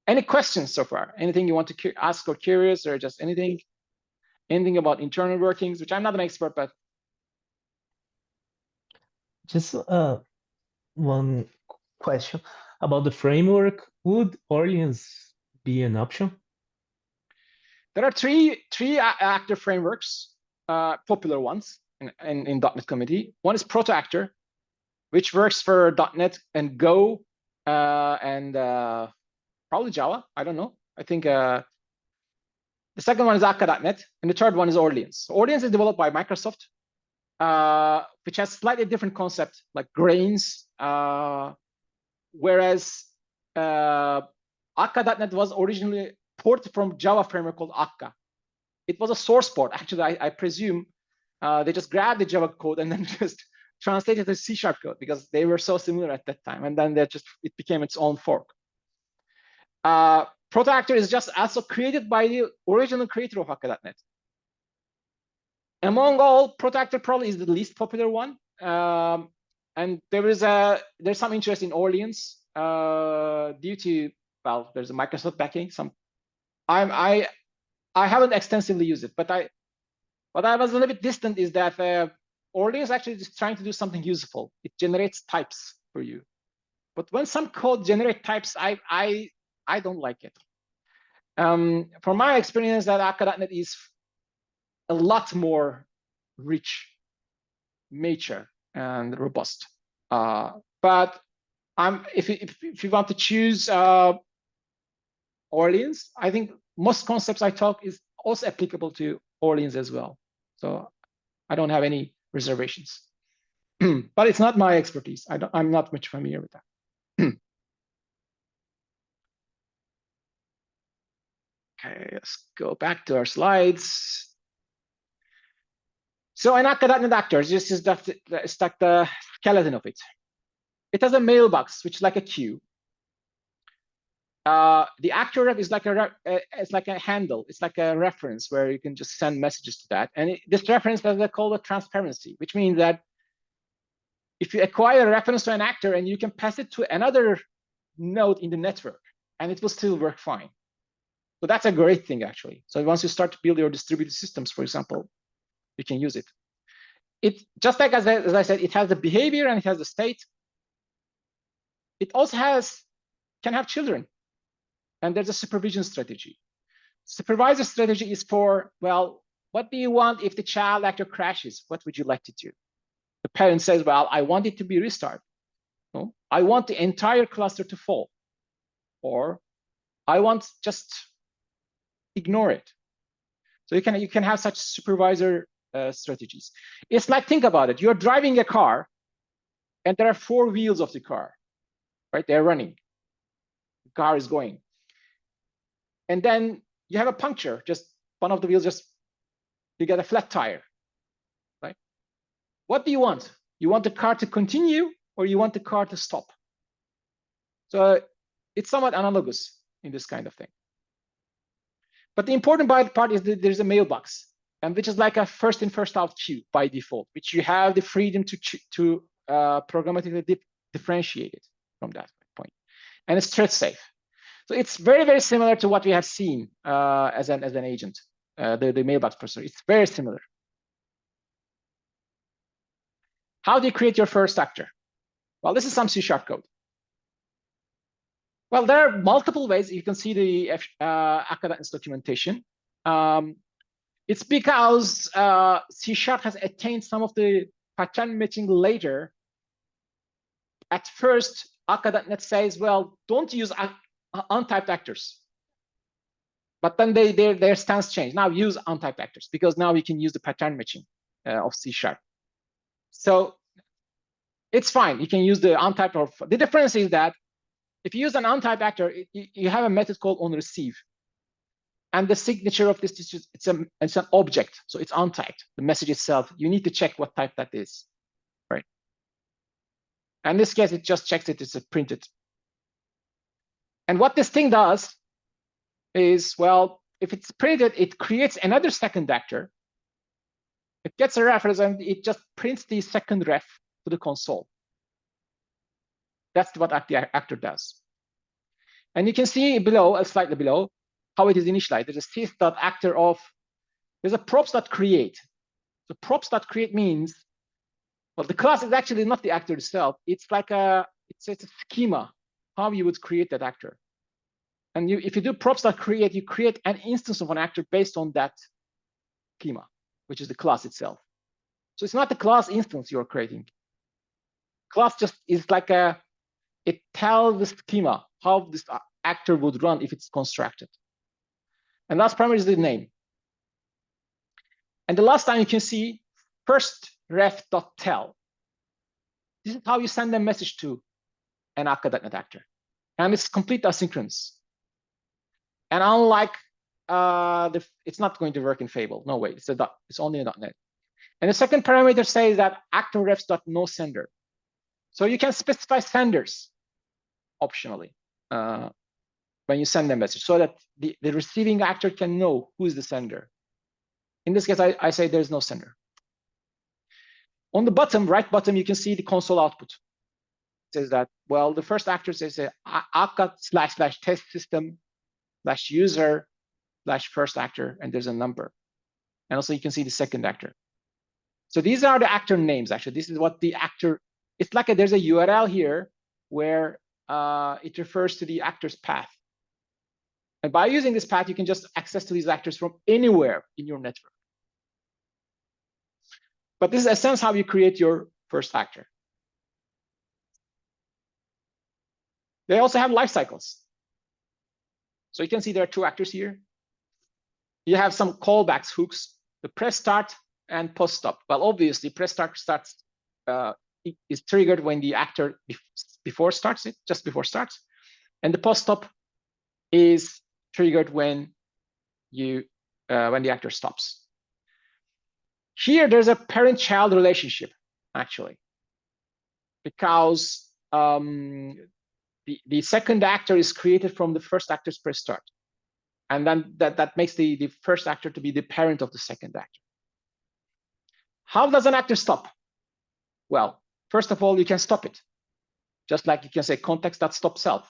Speaker 1: Any questions so far? Anything you want to ask or curious, or just anything about internal workings, which I'm not an expert, but
Speaker 7: Just one question about the framework. Would Orleans be an option?
Speaker 1: there are three actor frameworks, popular ones in .NET community. One is Proto-Actor, which works for .NET and Go and probably Java. I don't know. I think the second one is Akka.NET, and the third one is Orleans. Orleans is developed by Microsoft, which has slightly different concept, like grains, whereas Akka.NET was originally ported from Java framework called Akka. It was a source port. Actually, I presume they just grabbed the Java code and then just translated the C# code because they were so similar at that time. And then it became its own fork. Proto-Actor is just also created by the original creator of Akka.NET. Among all, Proto-Actor probably is the least popular one. And there's some interest in Orleans due to, well, there's a Microsoft backing. I haven't extensively used it, but what I was a little bit distant is that Orleans actually is trying to do something useful. It generates types for you. But when some code generates types, I don't like it. From my experience, that Akka.NET is a lot more rich, mature, and robust. But if you want to choose Orleans, I think most concepts I talk is also applicable to Orleans as well. So I don't have any reservations. But it's not my expertise. I'm not much familiar with that. Okay, let's go back to our slides. So in Akka.NET Actors, this is the skeleton of it. It has a mailbox, which is like a queue. The actor ref is like it's like a handle. It's like a reference where you can just send messages to that. And this reference has a called a transparency, which means that if you acquire a reference to an actor and you can pass it to another node in the network, and it will still work fine. So that's a great thing, actually. So once you start to build your distributed systems, for example, you can use it. It just like as I said, it has the behavior and it has the state. It also can have children. And there's a supervision strategy. Supervisor strategy is for, well, what do you want if the child actor crashes? What would you like to do? The parent says, well, I want it to be restarted. No? I want the entire cluster to fall. Or I want just ignore it. So you can have such supervisor strategies. It's like, think about it. You're driving a car, and there are 4 wheels of the car, right? They're running. The car is going. And then you have a puncture, just one of the wheels, you get a flat tire, right? What do you want? You want the car to continue or you want the car to stop? So it's somewhat analogous in this kind of thing. But the important part is that there's a mailbox, and which is like a first in, first out queue by default, which you have the freedom to programmatically differentiate it from that point. And it's thread safe. So it's very, very similar to what we have seen as an agent, the mailbox processor. It's very similar. How do you create your first actor? Well, this is some C# code. Well, there are multiple ways. You can see the Akka.NET documentation. It's because C# has attained some of the pattern matching later. At first, Akka.NET says, well, don't use untyped actors. But then their stance changed. Now use untyped actors, because now we can use the pattern matching of C#. So it's fine. You can use the untyped. Or the difference is that if you use an untyped actor, you have a method called onReceive. And the signature of this is it's an object, so it's untyped. The message itself, you need to check what type that is, right? And in this case, it just checks it. It's printed. And what this thing does is, well, if it's printed, it creates another second actor. It gets a reference and it just prints the second ref to the console. That's what the actor does. And you can see below, slightly below, how it is initialized. There's a sys.actor of, there's a props.create. So props.create means, well, the class is actually not the actor itself. It's like it's a schema, how you would create that actor. And if you do props.create, you create an instance of an actor based on that schema, which is the class itself. So it's not the class instance you're creating. Class just is like it tells the schema how this actor would run if it's constructed. And last parameter is the name. And the last time you can see first ref.tell. This is how you send a message to an Akka.NET actor. And it's complete asynchronous. And unlike it's not going to work in Fable. No way. It's only in .NET. And the second parameter says that actor refs.noSender. So you can specify senders optionally when you send a message, so that the receiving actor can know who is the sender. In this case, I say there's no sender. On the bottom, right bottom, you can see the console output. It says that, well, the first actor says akka//test system /user/first actor, and there's a number. And also you can see the second actor. So these are the actor names, actually. This is what the actor, it's like there's a URL here where it refers to the actor's path. And by using this path, you can just access to these actors from anywhere in your network. But this is, in a sense, how you create your first actor. They also have life cycles. So you can see there are two actors here. You have some callbacks, hooks, the press start and post stop. Well, obviously, press start starts is triggered when the actor just before starts, and the post stop is triggered when the actor stops. Here, there's a parent-child relationship, actually, because the second actor is created from the first actor's press start. And then that makes the first actor to be the parent of the second actor. How does an actor stop? Well, first of all, you can stop it. Just like you can say context.stop_self.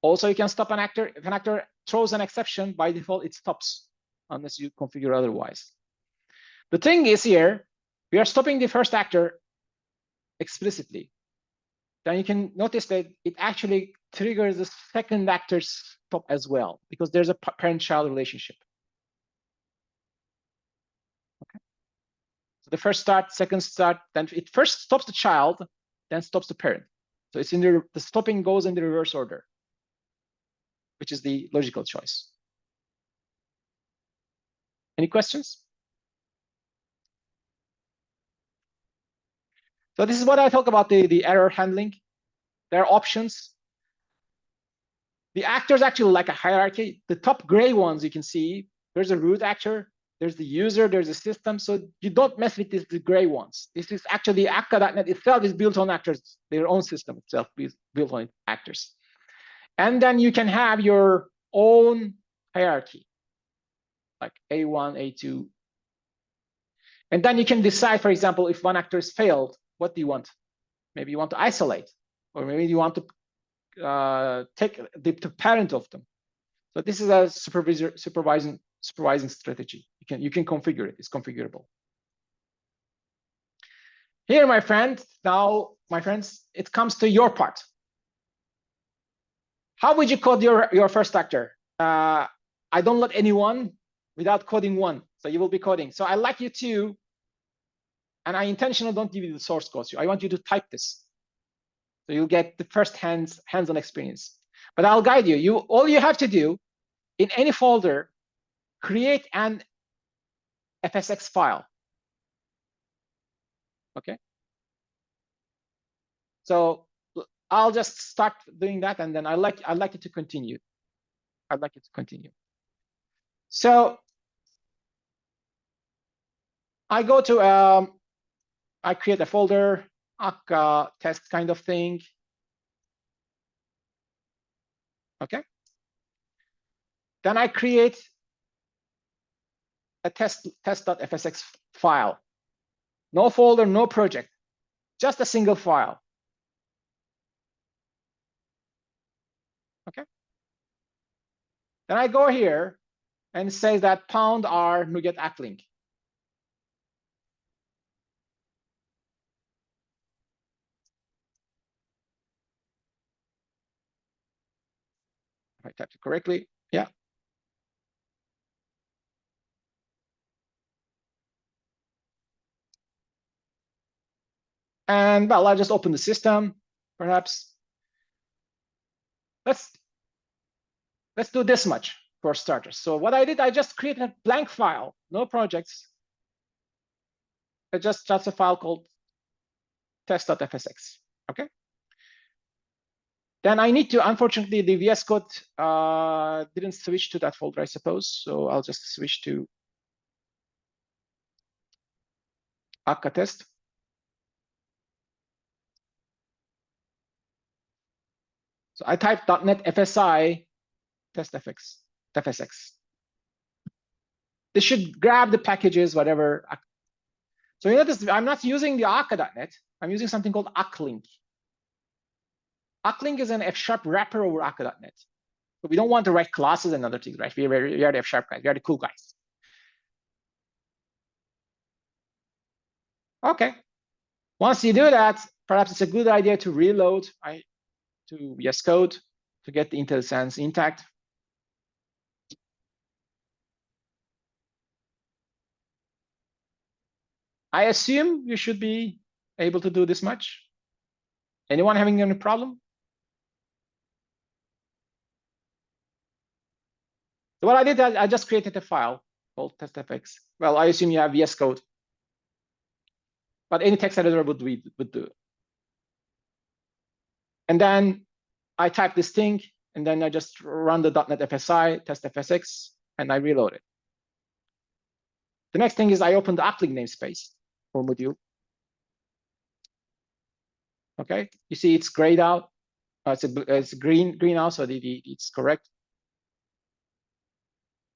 Speaker 1: Also, you can stop an actor. If an actor throws an exception, by default, it stops, unless you configure otherwise. The thing is here, we are stopping the first actor explicitly. Then you can notice that it actually triggers the second actor's stop as well, because there's a parent-child relationship. Okay. So the first start, second start, then it first stops the child, then stops the parent. So it's in the stopping goes in the reverse order, which is the logical choice. Any questions? So this is what I talk about the error handling. There are options. The actors actually like a hierarchy. The top gray ones you can see, there's a root actor, there's the user, there's the system. So you don't mess with the gray ones. This is actually Akka.NET itself is built on actors, their own system itself is built on actors. And then you can have your own hierarchy, like A1, A2. And then you can decide, for example, if one actor is failed, what do you want? Maybe you want to isolate, or maybe you want to take the parent of them. So this is a supervising strategy. You can configure it. It's configurable. Here, my friends, it comes to your part. How would you code your first actor? I don't let anyone without coding one. So you will be coding. So I like you to, and I intentionally don't give you the source code. I want you to type this. So you'll get the first hands-on experience. But I'll guide you. All you have to do in any folder, create an FSX file. Okay. So I'll just start doing that, and then I'd like it to continue. I'd like it to continue. So I go to I create a folder, Akka test kind of thing. Okay. Then I create a test.fsx file. No folder, no project, just a single file. Okay. Then I go here and say that #r NuGet acklink. If I typed it correctly, yeah. And well, I'll just open the system, perhaps. Let's do this much for starters. So what I did, I just created a blank file, no projects. It's just a file called test.fsx. Okay. Then I need to, unfortunately, the VS Code didn't switch to that folder, I suppose. So I'll just switch to Akka test. So I typed .NET FSI test.fsx. This should grab the packages, whatever. So you notice I'm not using the Akka.NET. I'm using something called acklink. Acklink is an F# wrapper over Akka.NET. But we don't want to write classes and other things, right? We are the F# guys. We are the cool guys. Okay. Once you do that, perhaps it's a good idea to reload to VS Code to get the IntelliSense intact. I assume you should be able to do this much. Anyone having any problem? So what I did, I just created a file called testfx. Well, I assume you have VS Code, but any text editor would do. And then I type this thing, and then I just run the .NET FSI testfsx, and I reload it. The next thing is I open the acklink namespace for module. Okay, you see it's grayed out. It's green out, so it's correct.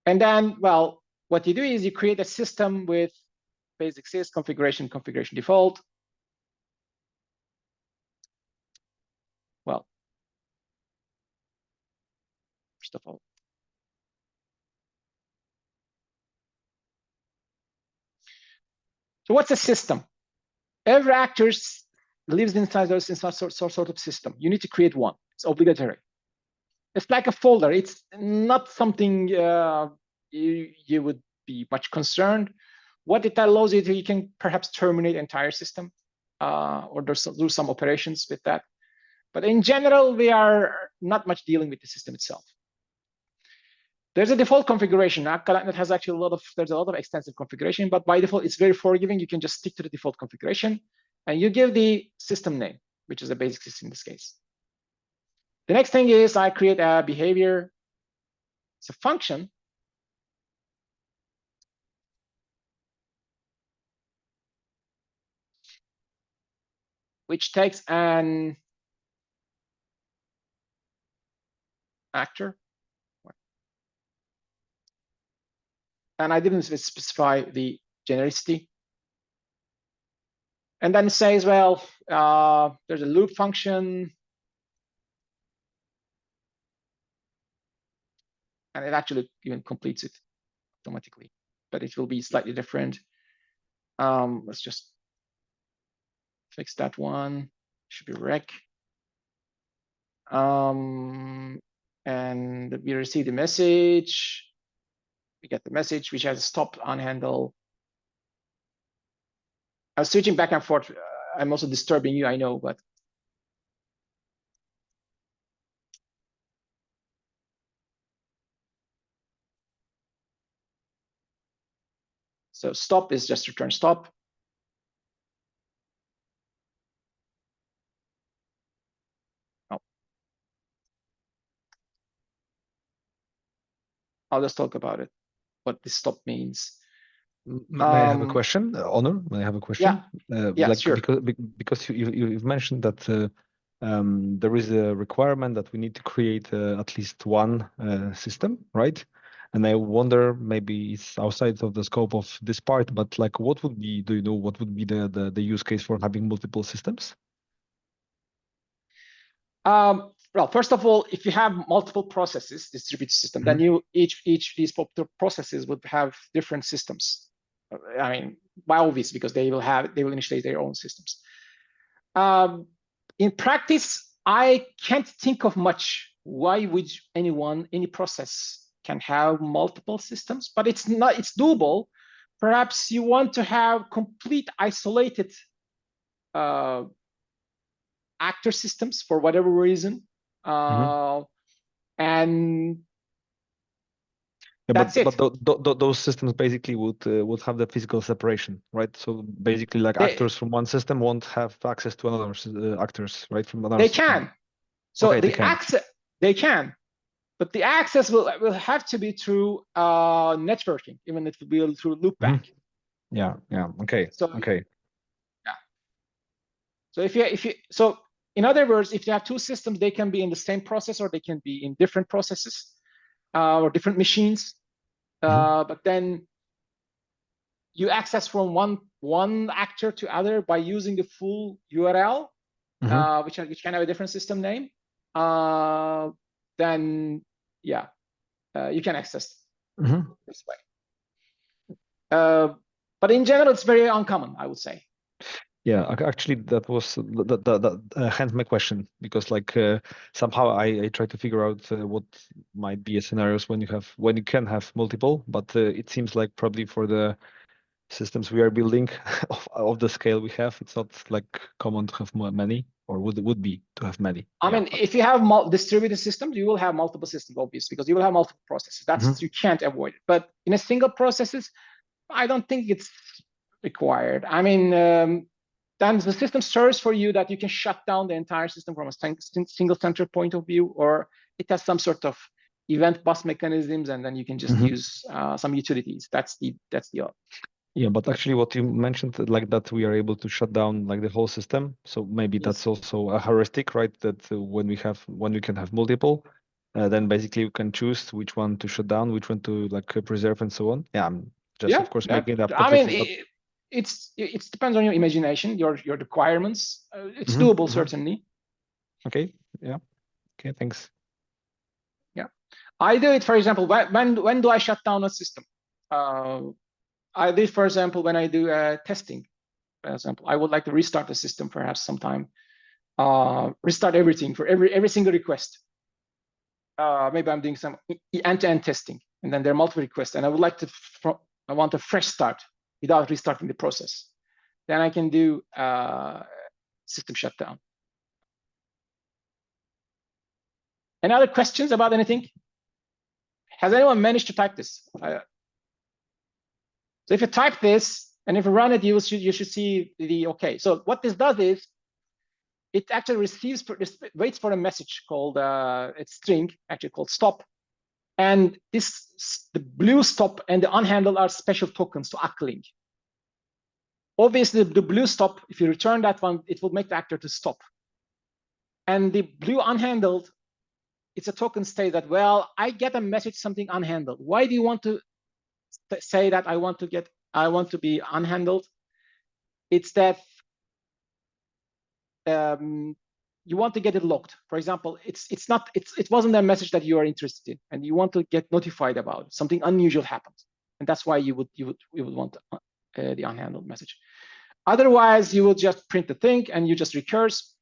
Speaker 1: And then, well, what you do is you create a system with basic sys configuration default. Well, first of all, so what's a system? Every actor lives inside some sort of system. You need to create one. It's obligatory. It's like a folder. It's not something you would be much concerned. What it allows you to, you can perhaps terminate entire system or do some operations with that. But in general, we are not much dealing with the system itself. There's a default configuration. Akka.NET has actually there's a lot of extensive configuration, but by default, it's very forgiving. You can just stick to the default configuration, and you give the system name, which is a basic system in this case. The next thing is I create a behavior. It's a function. which takes an actor. And I didn't specify the genericity. And then it says, well, there's a loop function. And it actually even completes it automatically, but it will be slightly different. Let's just fix that one. Should be rec. And we receive the message. We get the message, which has a stop on handle. I'm switching back and forth. I'm also disturbing you, I know, but so stop is just return stop. Oh. I'll just talk about it, what this stop means.
Speaker 3: May I have a question, Honor? May I have a question?
Speaker 1: Yeah, yeah,
Speaker 3: like
Speaker 1: sure.
Speaker 3: because you've mentioned that there is a requirement that we need to create at least one system, right? And I wonder, maybe it's outside of the scope of this part, but like, what would be? Do you know what would be the use case for having multiple systems?
Speaker 1: Well, first of all, if you have multiple processes, distributed system, then you each these processes would have different systems. I mean, by obvious, because they will initialize their own systems. In practice, I can't think of much why would any process can have multiple systems, but it's doable. Perhaps you want to have complete isolated actor systems for whatever reason. And that's it.
Speaker 3: But those systems basically would have the physical separation, right? So basically, like actors from one system won't have access to another actors, right? From another.
Speaker 1: They
Speaker 3: system.
Speaker 1: can. So
Speaker 3: okay,
Speaker 1: the access they can, but the access will have to be through networking, even if it will be through loopback.
Speaker 3: Yeah. Okay.
Speaker 1: So,
Speaker 3: okay.
Speaker 1: Yeah. So if you so in other words, if you have two systems, they can be in the same process or they can be in different processes or different machines. But then you access from one actor to other by using the full URL, which can have a different system name. Then yeah, you can access this way. But in general, it's very uncommon, I would say.
Speaker 3: Yeah, actually, that was hence my question, because like somehow I try to figure out what might be a scenarios when you can have multiple, but it seems like probably for the systems we are building of the scale we have, it's not like common to have many, or would be to have many.
Speaker 1: I mean, if you have distributed systems, you will have multiple systems, obviously, because you will have multiple processes. That's you can't avoid it. But in a single processes, I don't think it's required. I mean, then the system serves for you that you can shut down the entire system from a single center point of view, or it has some sort of event bus mechanisms, and then you can just use some utilities. That's the
Speaker 3: Yeah, but actually what you mentioned, like that we are able to shut down like the whole system. So maybe that's also a heuristic, right? That when we can have multiple, then basically you can choose which one to shut down, which one to like preserve, and so on. Yeah, I'm just of course making it up.
Speaker 1: I mean, it depends on your imagination, your requirements. It's doable, certainly.
Speaker 3: Okay. Yeah. Okay. Thanks.
Speaker 1: Yeah, I do it. For example, when do I shut down a system? I did, for example, when I do testing. For example, I would like to restart the system perhaps sometime. Restart everything for every single request. Maybe I'm doing some end-to-end testing, and then there are multiple requests, and I would like to. I want a fresh start without restarting the process. Then I can do system shutdown. Any other questions about anything? Has anyone managed to type this? So if you type this and if you run it, you should see the OK. So what this does is it actually waits for a message called it's string, actually called stop. And the blue stop and the unhandled are special tokens to uplink. Obviously, the blue stop, if you return that one, it will make the actor to stop. And the blue unhandled, it's a token state that, well, I get a message, something unhandled. Why do you want to say that I want to be unhandled? It's that you want to get it locked. For example, it wasn't a message that you are interested in, and you want to get notified about it. Something unusual happened, and that's why you would want the unhandled message. Otherwise, you will just print the thing and you just recurse.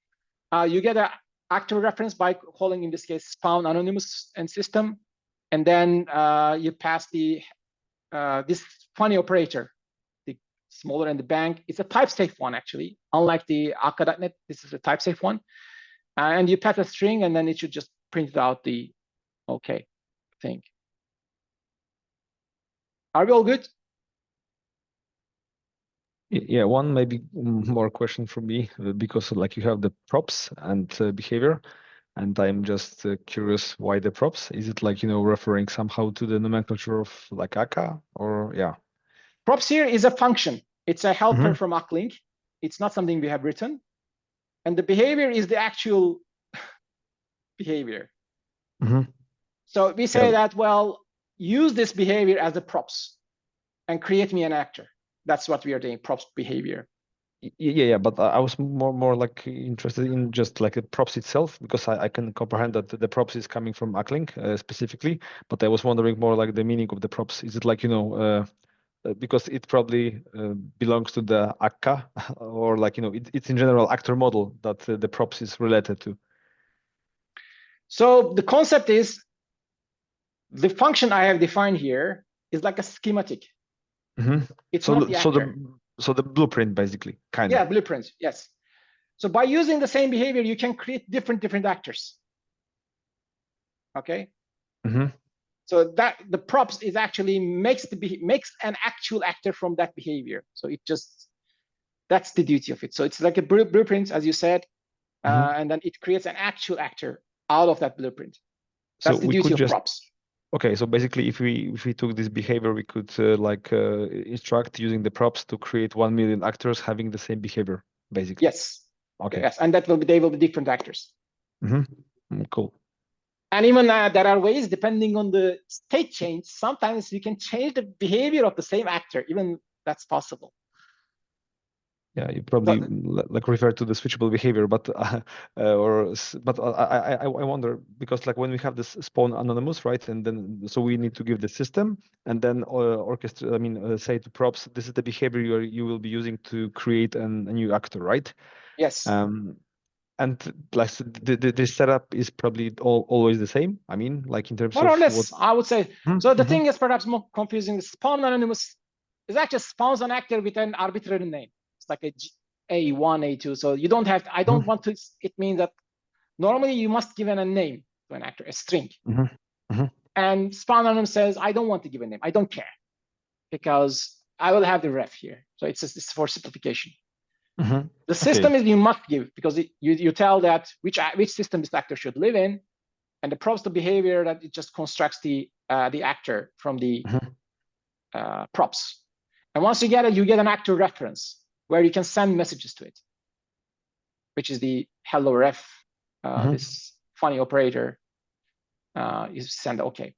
Speaker 1: You get an actor reference by calling, in this case, spawn anonymous and system, and then you pass this funny operator, the smaller and the bank. It's a type-safe one, actually. Unlike the akka.net, this is a type-safe one. And you pass a string, and then it should just print out the OK thing. Are we all good?
Speaker 3: Yeah, one maybe more question from me, because like you have the props and behavior, and I'm just curious why the props? Is it like, referring somehow to the nomenclature of like akka, or yeah?
Speaker 1: Props here is a function. It's a helper from Uplink. It's not something we have written. And the behavior is the actual behavior. So we say that, well, use this behavior as the props and create me an actor. That's what we are doing, props behavior.
Speaker 3: Yeah, but I was more like interested in just like the props itself, because I can comprehend that the props is coming from Uplink specifically, but I was wondering more like the meaning of the props. Is it like, because it probably belongs to the akka, or like, it's in general actor model that the props is related to?
Speaker 1: So the concept is, the function I have defined here is like a schematic. It's not the actor.
Speaker 3: So the blueprint, basically, kind of.
Speaker 1: Yeah, blueprint, yes. So by using the same behavior, you can create different actors. Okay. So that the props is actually makes an actual actor from that behavior. So that's the duty of it. So it's like a blueprint, as you said, and then it creates an actual actor out of that blueprint. That's the duty of props.
Speaker 3: Okay, so basically, if we took this behavior, we could instruct using the props to create 1 million actors having the same behavior, basically.
Speaker 1: Yes.
Speaker 3: Okay.
Speaker 1: Yes, and they will be different actors.
Speaker 3: Cool.
Speaker 1: And even there are ways, depending on the state change, sometimes you can change the behavior of the same actor. Even that's possible.
Speaker 3: Yeah, you probably like refer to the switchable behavior, but I wonder, because like when we have this spawn anonymous, right, and then so we need to give the system and then say to props, this is the behavior you will be using to create a new actor, right?
Speaker 1: Yes.
Speaker 3: And like the setup is probably always the same. I mean, like in terms
Speaker 1: more or less,
Speaker 3: what...
Speaker 1: I would say. So the thing is perhaps more confusing. Spawn anonymous is actually spawns an actor with an arbitrary name. It's like A1, A2. So you don't have, I don't want to, it means that normally you must give a name to an actor, a string. And spawn anonymous says, I don't want to give a name. I don't care, because I will have the ref here. So it's for simplification. The system is you must give, because you tell that which system this actor should live in, and the props the behavior that it just constructs the actor from the props. And once you get it, you get an actor reference where you can send messages to it, which is the hello ref, this funny operator. You send OK.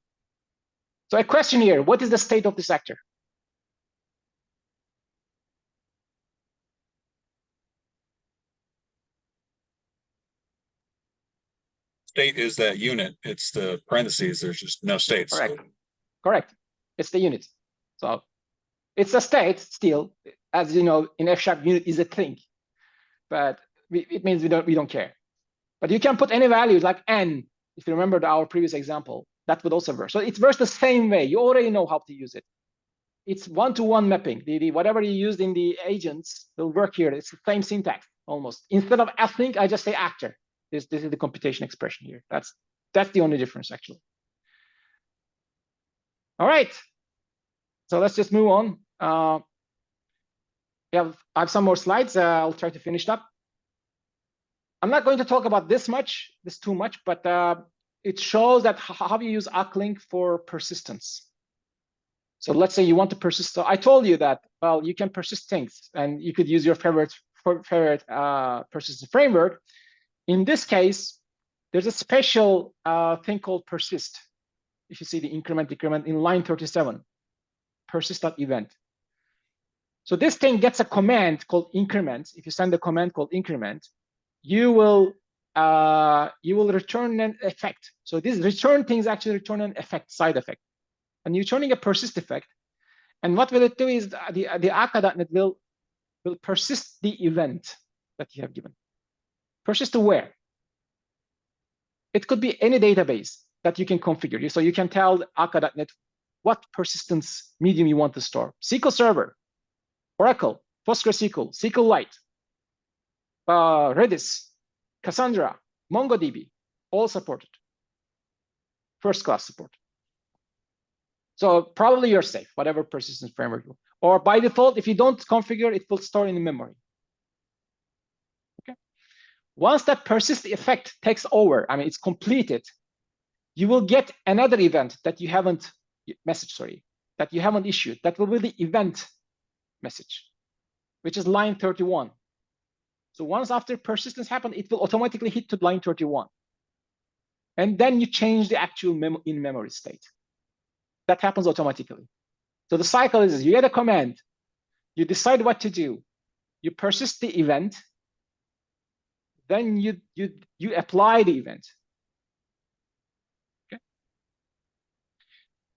Speaker 1: So a question here: what is the state of this actor?
Speaker 10: State is that unit. It's the parentheses. There's just no states.
Speaker 1: Correct. It's the unit. So it's a state still. As you know, in F# unit is a thing, but it means we don't care. But you can put any values like n. If you remember our previous example, that would also work. So it works the same way. You already know how to use it. It's one-to-one mapping. Whatever you used in the agents will work here. It's the same syntax almost. Instead of async, I just say actor. This is the computation expression here. That's the only difference, actually. All right. So let's just move on. I have some more slides. I'll try to finish up. I'm not going to talk about this too much, but it shows that how you use Uplink for persistence. So let's say you want to persist. So I told you that, well, you can persist things and you could use your favorite persistent framework. In this case, there's a special thing called persist. If you see the increment in line 37, persist.event. So this thing gets a command called increment. If you send a command called increment, you will return an effect. So this return things actually return an effect, side effect. And you're returning a persist effect. And what will it do is the aka.net will persist the event that you have given. Persist to where? It could be any database that you can configure. So you can tell aka.net what persistence medium you want to store. SQL Server, Oracle, PostgreSQL, SQLite, Redis, Cassandra, MongoDB, all supported. First class support. So probably you're safe, whatever persistence framework. Or by default, if you don't configure, it will store in the memory. Okay. Once that persist effect takes over, I mean, it's completed, you will get another event that you haven't that you haven't issued. That will be the event message, which is line 31. So once after persistence happens, it will automatically hit to line 31. And then you change the actual in-memory state. That happens automatically. So the cycle is you get a command, you decide what to do, you persist the event, then you apply the event. Okay.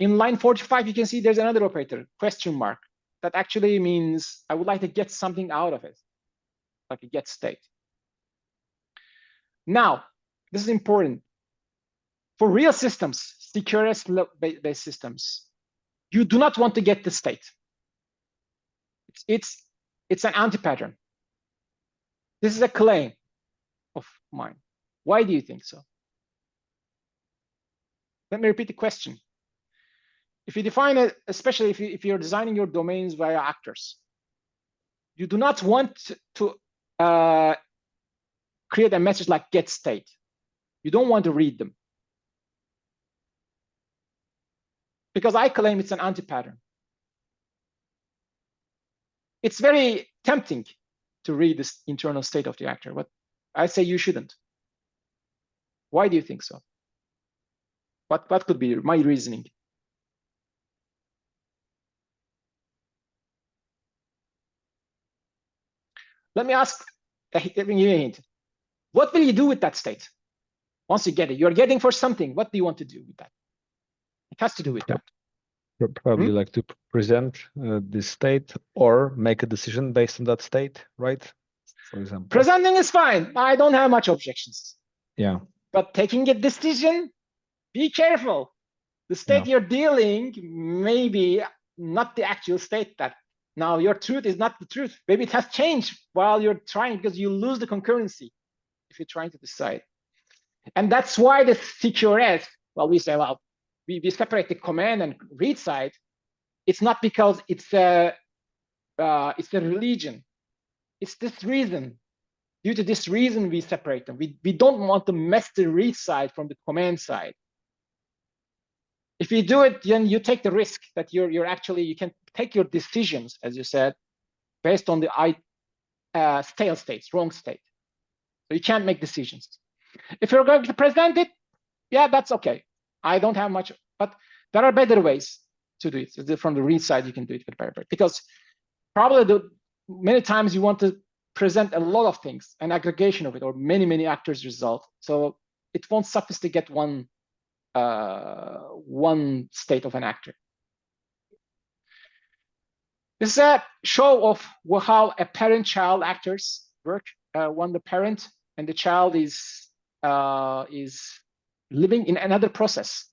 Speaker 1: In line 45, you can see there's another operator, question mark, that actually means I would like to get something out of it, like a get state. Now, this is important. For real systems, CQRS-based systems, you do not want to get the state. It's an anti-pattern. This is a claim of mine. Why do you think so? Let me repeat the question. If you define it, especially if you're designing your domains via actors, you do not want to create a message like get state. You don't want to read them. Because I claim it's an anti-pattern. It's very tempting to read this internal state of the actor, but I say you shouldn't. Why do you think so? What could be my reasoning? Let me give you a hint. What will you do with that state? Once you get it, you're getting for something. What do you want to do with that? It has to do with that.
Speaker 3: Probably like to present this state or make a decision based on that state, right? For example.
Speaker 1: Presenting is fine. I don't have much objections.
Speaker 3: Yeah.
Speaker 1: But taking a decision, be careful. The state you're dealing may be not the actual state that now your truth is not the truth. Maybe it has changed while you're trying because you lose the concurrency if you're trying to decide. And that's why the CQRS, well, we say, well, we separate the command and read side. It's not because it's a religion. It's this reason. Due to this reason, we separate them. We don't want to mess the read side from the command side. If you do it, then you take the risk that you can take your decisions, as you said, based on the stale states, wrong state. So you can't make decisions. If you're going to present it, yeah, that's okay. I don't have much, but there are better ways to do it. So from the read side, you can do it with better, because probably many times you want to present a lot of things, an aggregation of it, or many actors result. So it won't suffice to get one state of an actor. This is a show of how a parent-child actors work. When the parent and the child is living in another process.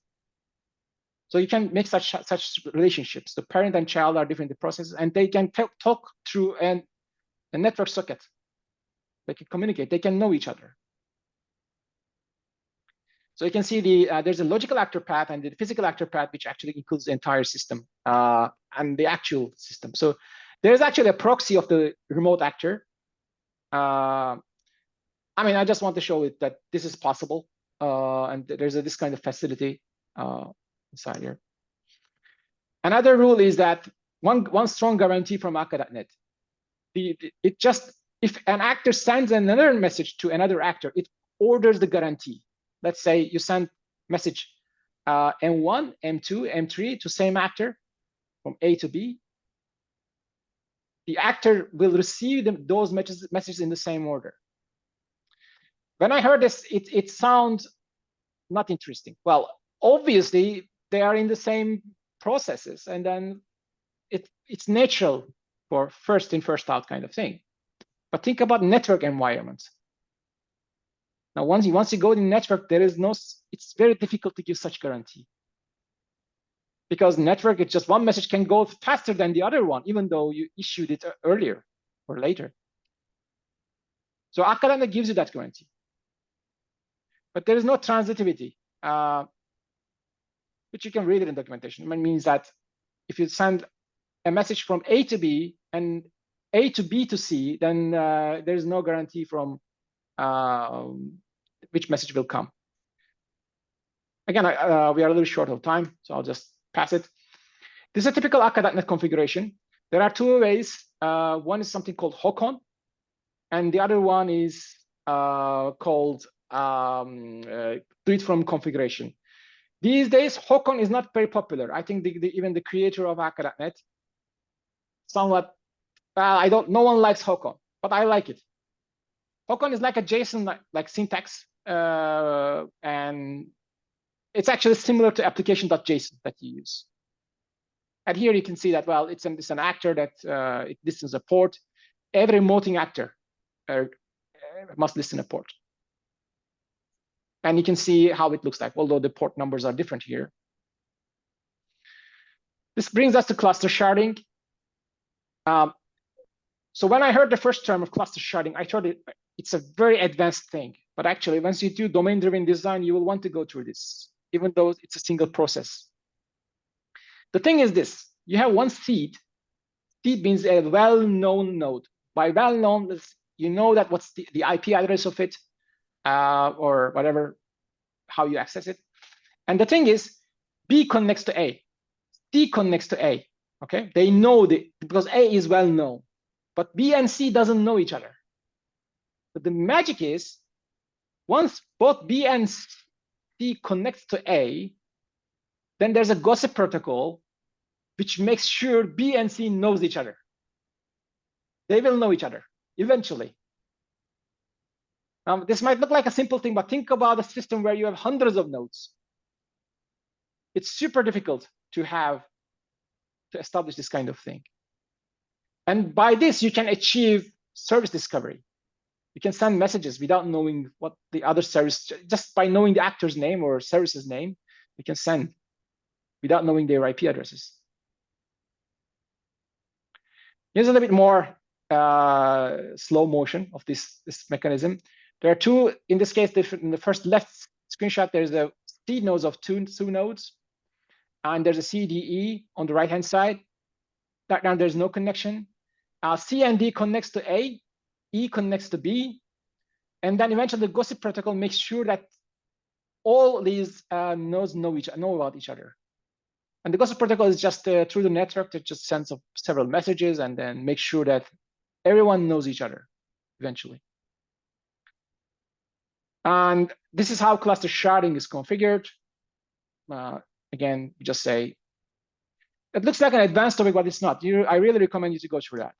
Speaker 1: So you can make such relationships. The parent and child are different processes, and they can talk through a network socket. They can communicate. They can know each other. So you can see there's a logical actor path and the physical actor path, which actually includes the entire system and the actual system. So there's actually a proxy of the remote actor. I mean, I just want to show it that this is possible, and there's this kind of facility inside here. Another rule is that one strong guarantee from Akka.net. It just, if an actor sends another message to another actor, it orders the guarantee. Let's say you send message M1, M2, M3 to same actor from A to B. The actor will receive those messages in the same order. When I heard this, it sounds not interesting. Well, obviously they are in the same processes, and then it's natural for first in, first out kind of thing. But think about network environments. Now, once you go in network, it's very difficult to give such guarantee. Because network, it's just one message can go faster than the other one, even though you issued it earlier or later. So Akka.net gives you that guarantee. But there is no transitivity, which you can read it in documentation. It means that if you send a message from A to B and A to B to C, then there is no guarantee from which message will come. Again, we are a little short of time, so I'll just pass it. This is a typical Akka.net configuration. There are two ways. One is something called HOCON, and the other one is called do it from configuration. These days, HOCON is not very popular. I think even the creator of Akka.net somewhat, no one likes HOCON, but I like it. HOCON is like a JSON like syntax, and it's actually similar to application.json that you use. And here you can see that, well, it's an actor that it listens a port. Every remoting actor must listen a port. And you can see how it looks like, although the port numbers are different here. This brings us to cluster sharding. So when I heard the first term of cluster sharding, I thought it's a very advanced thing. But actually, once you do domain-driven design, you will want to go through this, even though it's a single process. The thing is this: you have one seed. Seed means a well-known node. By well-known, you know that what's the IP address of it, or whatever, how you access it. And the thing is, B connects to A, C connects to A. Okay, they know because A is well known, but B and C doesn't know each other. But the magic is, once both B and C connects to A, then there's a gossip protocol which makes sure B and C knows each other. They will know each other eventually. This might look like a simple thing, but think about a system where you have hundreds of nodes. It's super difficult to establish this kind of thing. And by this, you can achieve service discovery. You can send messages without knowing what the other service, just by knowing the actor's name or service's name, you can send without knowing their IP addresses. Here's a little bit more slow motion of this mechanism. There are two, in this case, in the first left screenshot, there's a seed nodes of two nodes, and there's a CDE on the right-hand side. Right now, there's no connection. C and D connects to A, E connects to B, and then eventually the gossip protocol makes sure that all these nodes know about each other. And the gossip protocol is just through the network that just sends several messages and then makes sure that everyone knows each other eventually. And this is how cluster sharding is configured. Again, we just say, it looks like an advanced topic, but it's not. I really recommend you to go through that.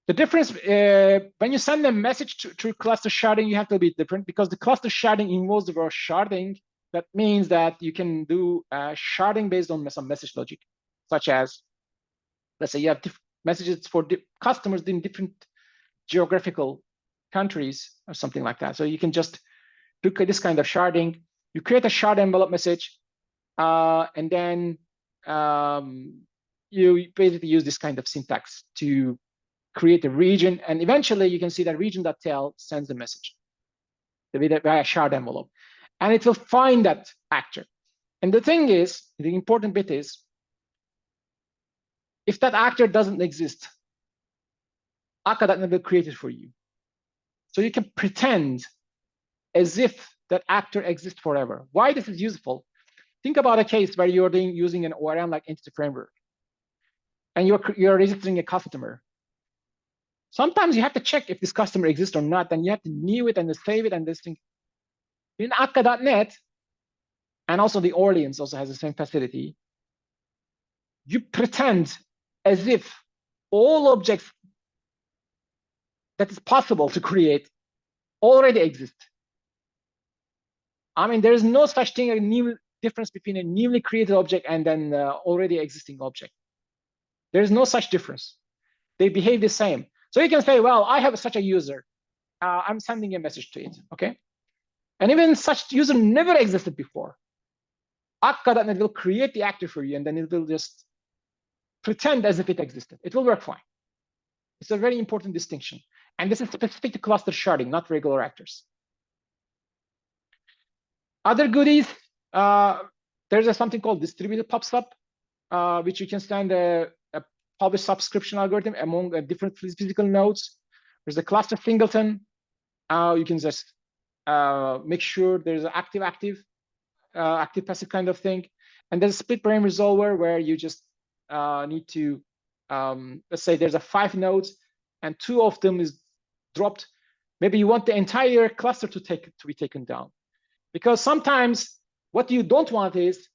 Speaker 1: The difference, when you send a message through cluster sharding, you have to be different because the cluster sharding involves the word sharding. That means that you can do sharding based on some message logic, such as, let's say you have messages for customers in different geographical countries or something like that. So you can just do this kind of sharding. You create a shard envelope message, and then you basically use this kind of syntax to create a region. And eventually you can see that region.tel sends the message via shard envelope. And it will find that actor. And the thing is, the important bit is, if that actor doesn't exist, Akka.net will create it for you. So you can pretend as if that actor exists forever. Why this is useful? think about a case where you're using an ORM like Entity Framework, and you're registering a customer. Sometimes you have to check if this customer exists or not, and you have to new it and save it and this thing. In Akka.NET, and also the Orleans also has the same facility, you pretend as if all objects that is possible to create already exist. I mean, there is no such thing, a new difference between a newly created object and then already existing object. There is no such difference. They behave the same. So you can say, well, I have such a user. I'm sending a message to it, okay? And even such user never existed before. Akka.NET will create the actor for you, and then it will just pretend as if it existed. It will work fine. It's a very important distinction. And this is specific to cluster sharding, not regular actors. Other goodies, there's something called distributed PubSub, which you can send a publish subscription algorithm among different physical nodes. There's a cluster singleton. You can just make sure there's an active passive kind of thing. And there's a split brain resolver where you just need to, let's say there's 5 nodes and 2 of them is dropped. Maybe you want the entire cluster to be taken down. Because sometimes what you don't want is,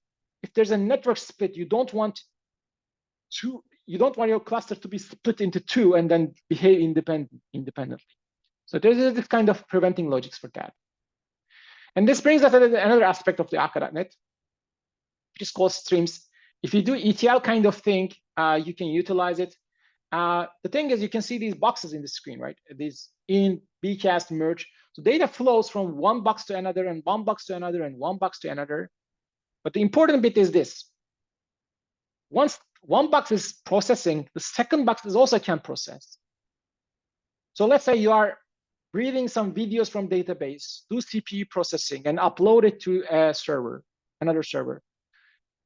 Speaker 1: if there's a network split, you don't want your cluster to be split into 2 and then behave independently. So there's this kind of preventing logics for that. And this brings us to another aspect of the Akka.NET, which is called streams. If you do ETL kind of thing, you can utilize it. The thing is, you can see these boxes in the screen, right? These in, bcast, merge. So data flows from one box to another, and one box to another, and one box to another. But the important bit is this. Once one box is processing, the second box is also can process. So let's say you are reading some videos from database, do CPU processing, and upload it to a server, another server.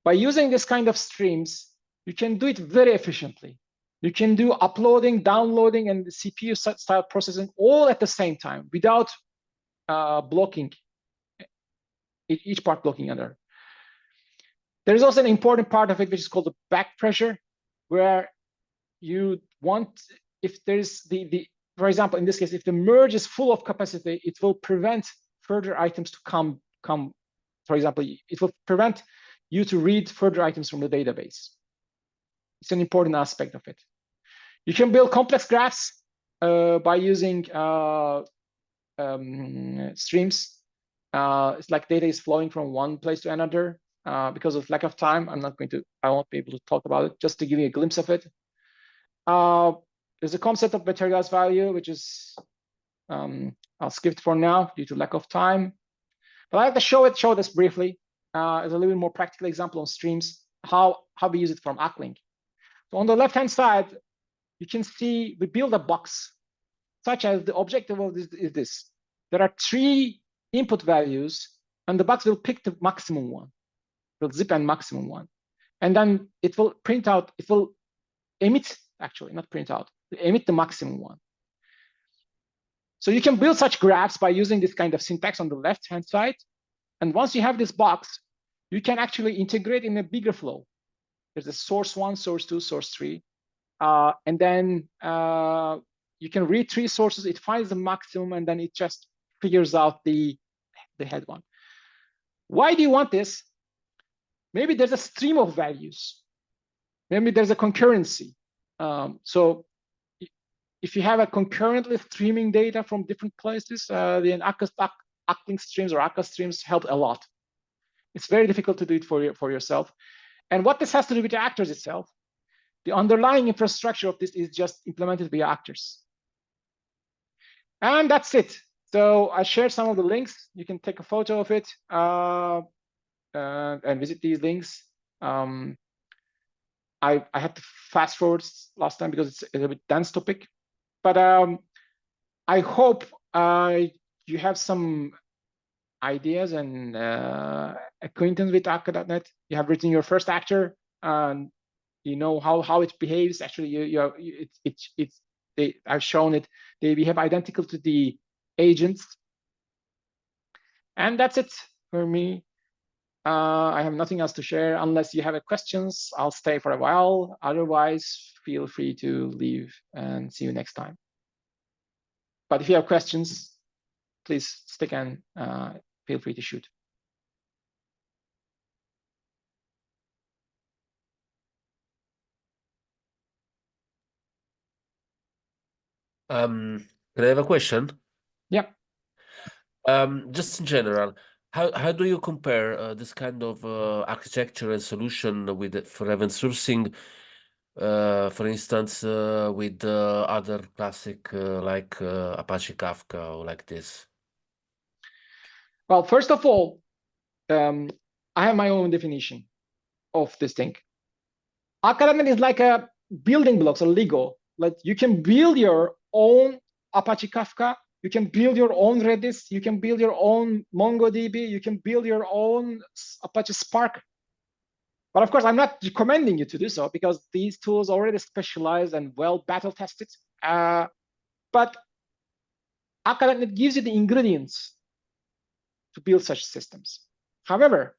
Speaker 1: By using this kind of streams, you can do it very efficiently. You can do uploading, downloading, and the CPU style processing all at the same time without blocking, each part blocking another. There is also an important part of it, which is called the back pressure, where you want, if there's for example, in this case, if the merge is full of capacity, it will prevent further items to come. For example, it will prevent you to read further items from the database. It's an important aspect of it. You can build complex graphs by using streams. It's like data is flowing from one place to another. Because of lack of time, I won't be able to talk about it. Just to give you a glimpse of it. There's a concept of materialized value, which is, I'll skip it for now due to lack of time. But I have to show this briefly as a little bit more practical example on streams, how we use it from Acklink. So on the left-hand side, you can see we build a box, such as the objective of this is this. There are 3 input values, and the box will pick the maximum one. It will zip and maximum one. And then it will print out, it will emit, actually, not print out, emit the maximum one. So you can build such graphs by using this kind of syntax on the left-hand side. And once you have this box, you can actually integrate in a bigger flow. There's a source 1, source 2, source 3. And then you can read 3 sources, it finds the maximum, and then it just figures out the head one. Why do you want this? Maybe there's a stream of values. Maybe there's a concurrency. So if you have a concurrently streaming data from different places, then Acklink streams or Akka streams help a lot. It's very difficult to do it for yourself. And what this has to do with the actors itself, the underlying infrastructure of this is just implemented via actors. And that's it. So I shared some of the links. You can take a photo of it and visit these links. I had to fast forward last time because it's a bit dense topic. But I hope you have some ideas and acquaintance with Akka.NET. You have written your first actor, and you know how it behaves. Actually, I've shown it. They behave identical to the agents. And that's it for me. I have nothing else to share. Unless you have questions, I'll stay for a while. Otherwise, feel free to leave and see you next time. But if you have questions, please stick and feel free to shoot.
Speaker 11: Can I have a question?
Speaker 1: Yeah.
Speaker 11: Just in general, how do you compare this kind of architecture and solution with for event sourcing, for instance, with other classic like Apache Kafka or like this?
Speaker 1: Well, first of all, I have my own definition of this thing. Academic is like a building blocks, a Lego. Like you can build your own Apache Kafka, you can build your own Redis, you can build your own MongoDB, you can build your own Apache Spark. But of course, I'm not recommending you to do so because these tools are already specialized and well battle tested. But Academic gives you the ingredients to build such systems. However,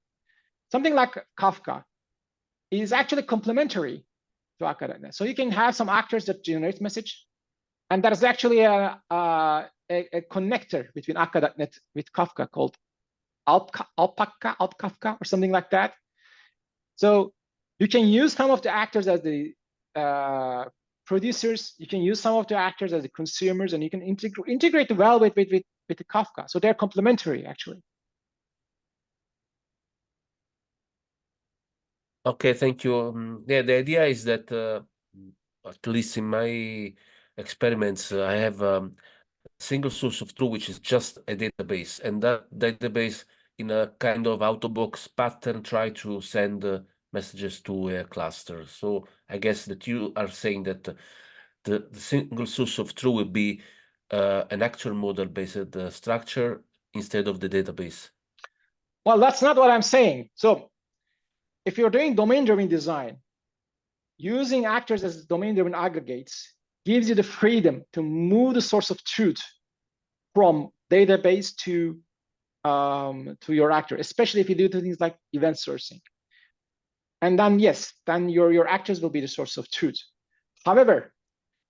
Speaker 1: something like Kafka is actually complementary to Akka.NET. So you can have some actors that generate message, and that is actually a connector between Akka.NET with Kafka called Alpaca, Kafka, or something like that. So you can use some of the actors as the producers. You can use some of the actors as the consumers, and you can integrate well with the Kafka. So they're complementary, actually.
Speaker 11: Okay, thank you. Yeah, the idea is that, at least in my experiments, I have a single source of truth, which is just a database, and that database, in a kind of out-of-box pattern, try to send messages to a cluster. So I guess that you are saying that the single source of truth will be an actual model-based structure instead of the database.
Speaker 1: Well, that's not what I'm saying. So if you're doing domain-driven design, using actors as domain-driven aggregates gives you the freedom to move the source of truth from database to your actor, especially if you do things like event sourcing. And then, yes, then your actors will be the source of truth. However,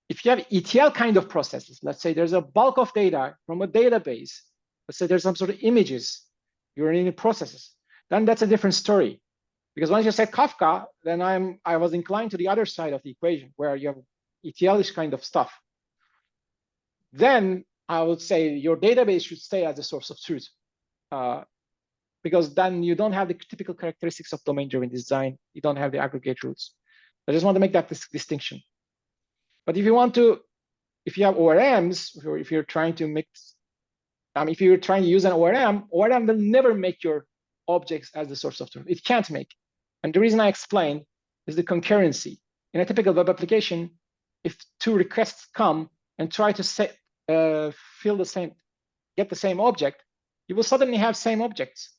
Speaker 1: if you have ETL kind of processes, let's say there's a bulk of data from a database, let's say there's some sort of images, you're in processes, then that's a different story. Because once you said Kafka, then I was inclined to the other side of the equation where you have ETL-ish kind of stuff. Then I would say your database should stay as a source of truth, because then you don't have the typical characteristics of domain-driven design. You don't have the aggregate roots. I just want to make that distinction. But if you have ORMs, or if you're trying to mix, if you're trying to use an ORM will never make your objects as the source of truth. It can't make. And the reason I explained is the concurrency. In a typical web application, if two requests come and try to get the same object, you will suddenly have same objects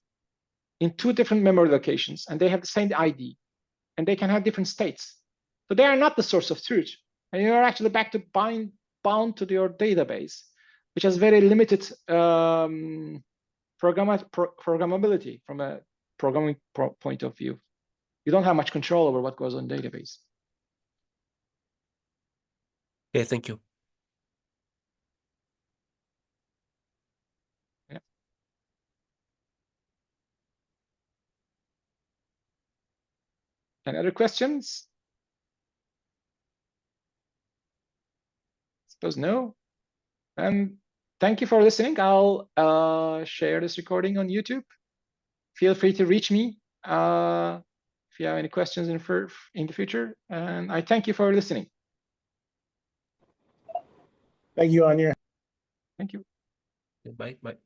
Speaker 1: in two different memory locations, and they have the same ID, and they can have different states. So they are not the source of truth. And you're actually back to bound to your database, which has very limited programmability from a programming point of view. You don't have much control over what goes on database.
Speaker 11: Okay, thank you.
Speaker 1: Yeah. Any other questions? Suppose no. And thank you for listening. I'll share this recording on YouTube. Feel free to reach me if you have any questions in the future. And I thank you for listening.
Speaker 2: Thank you, Anya.
Speaker 1: Thank you.
Speaker 11: Bye. Bye.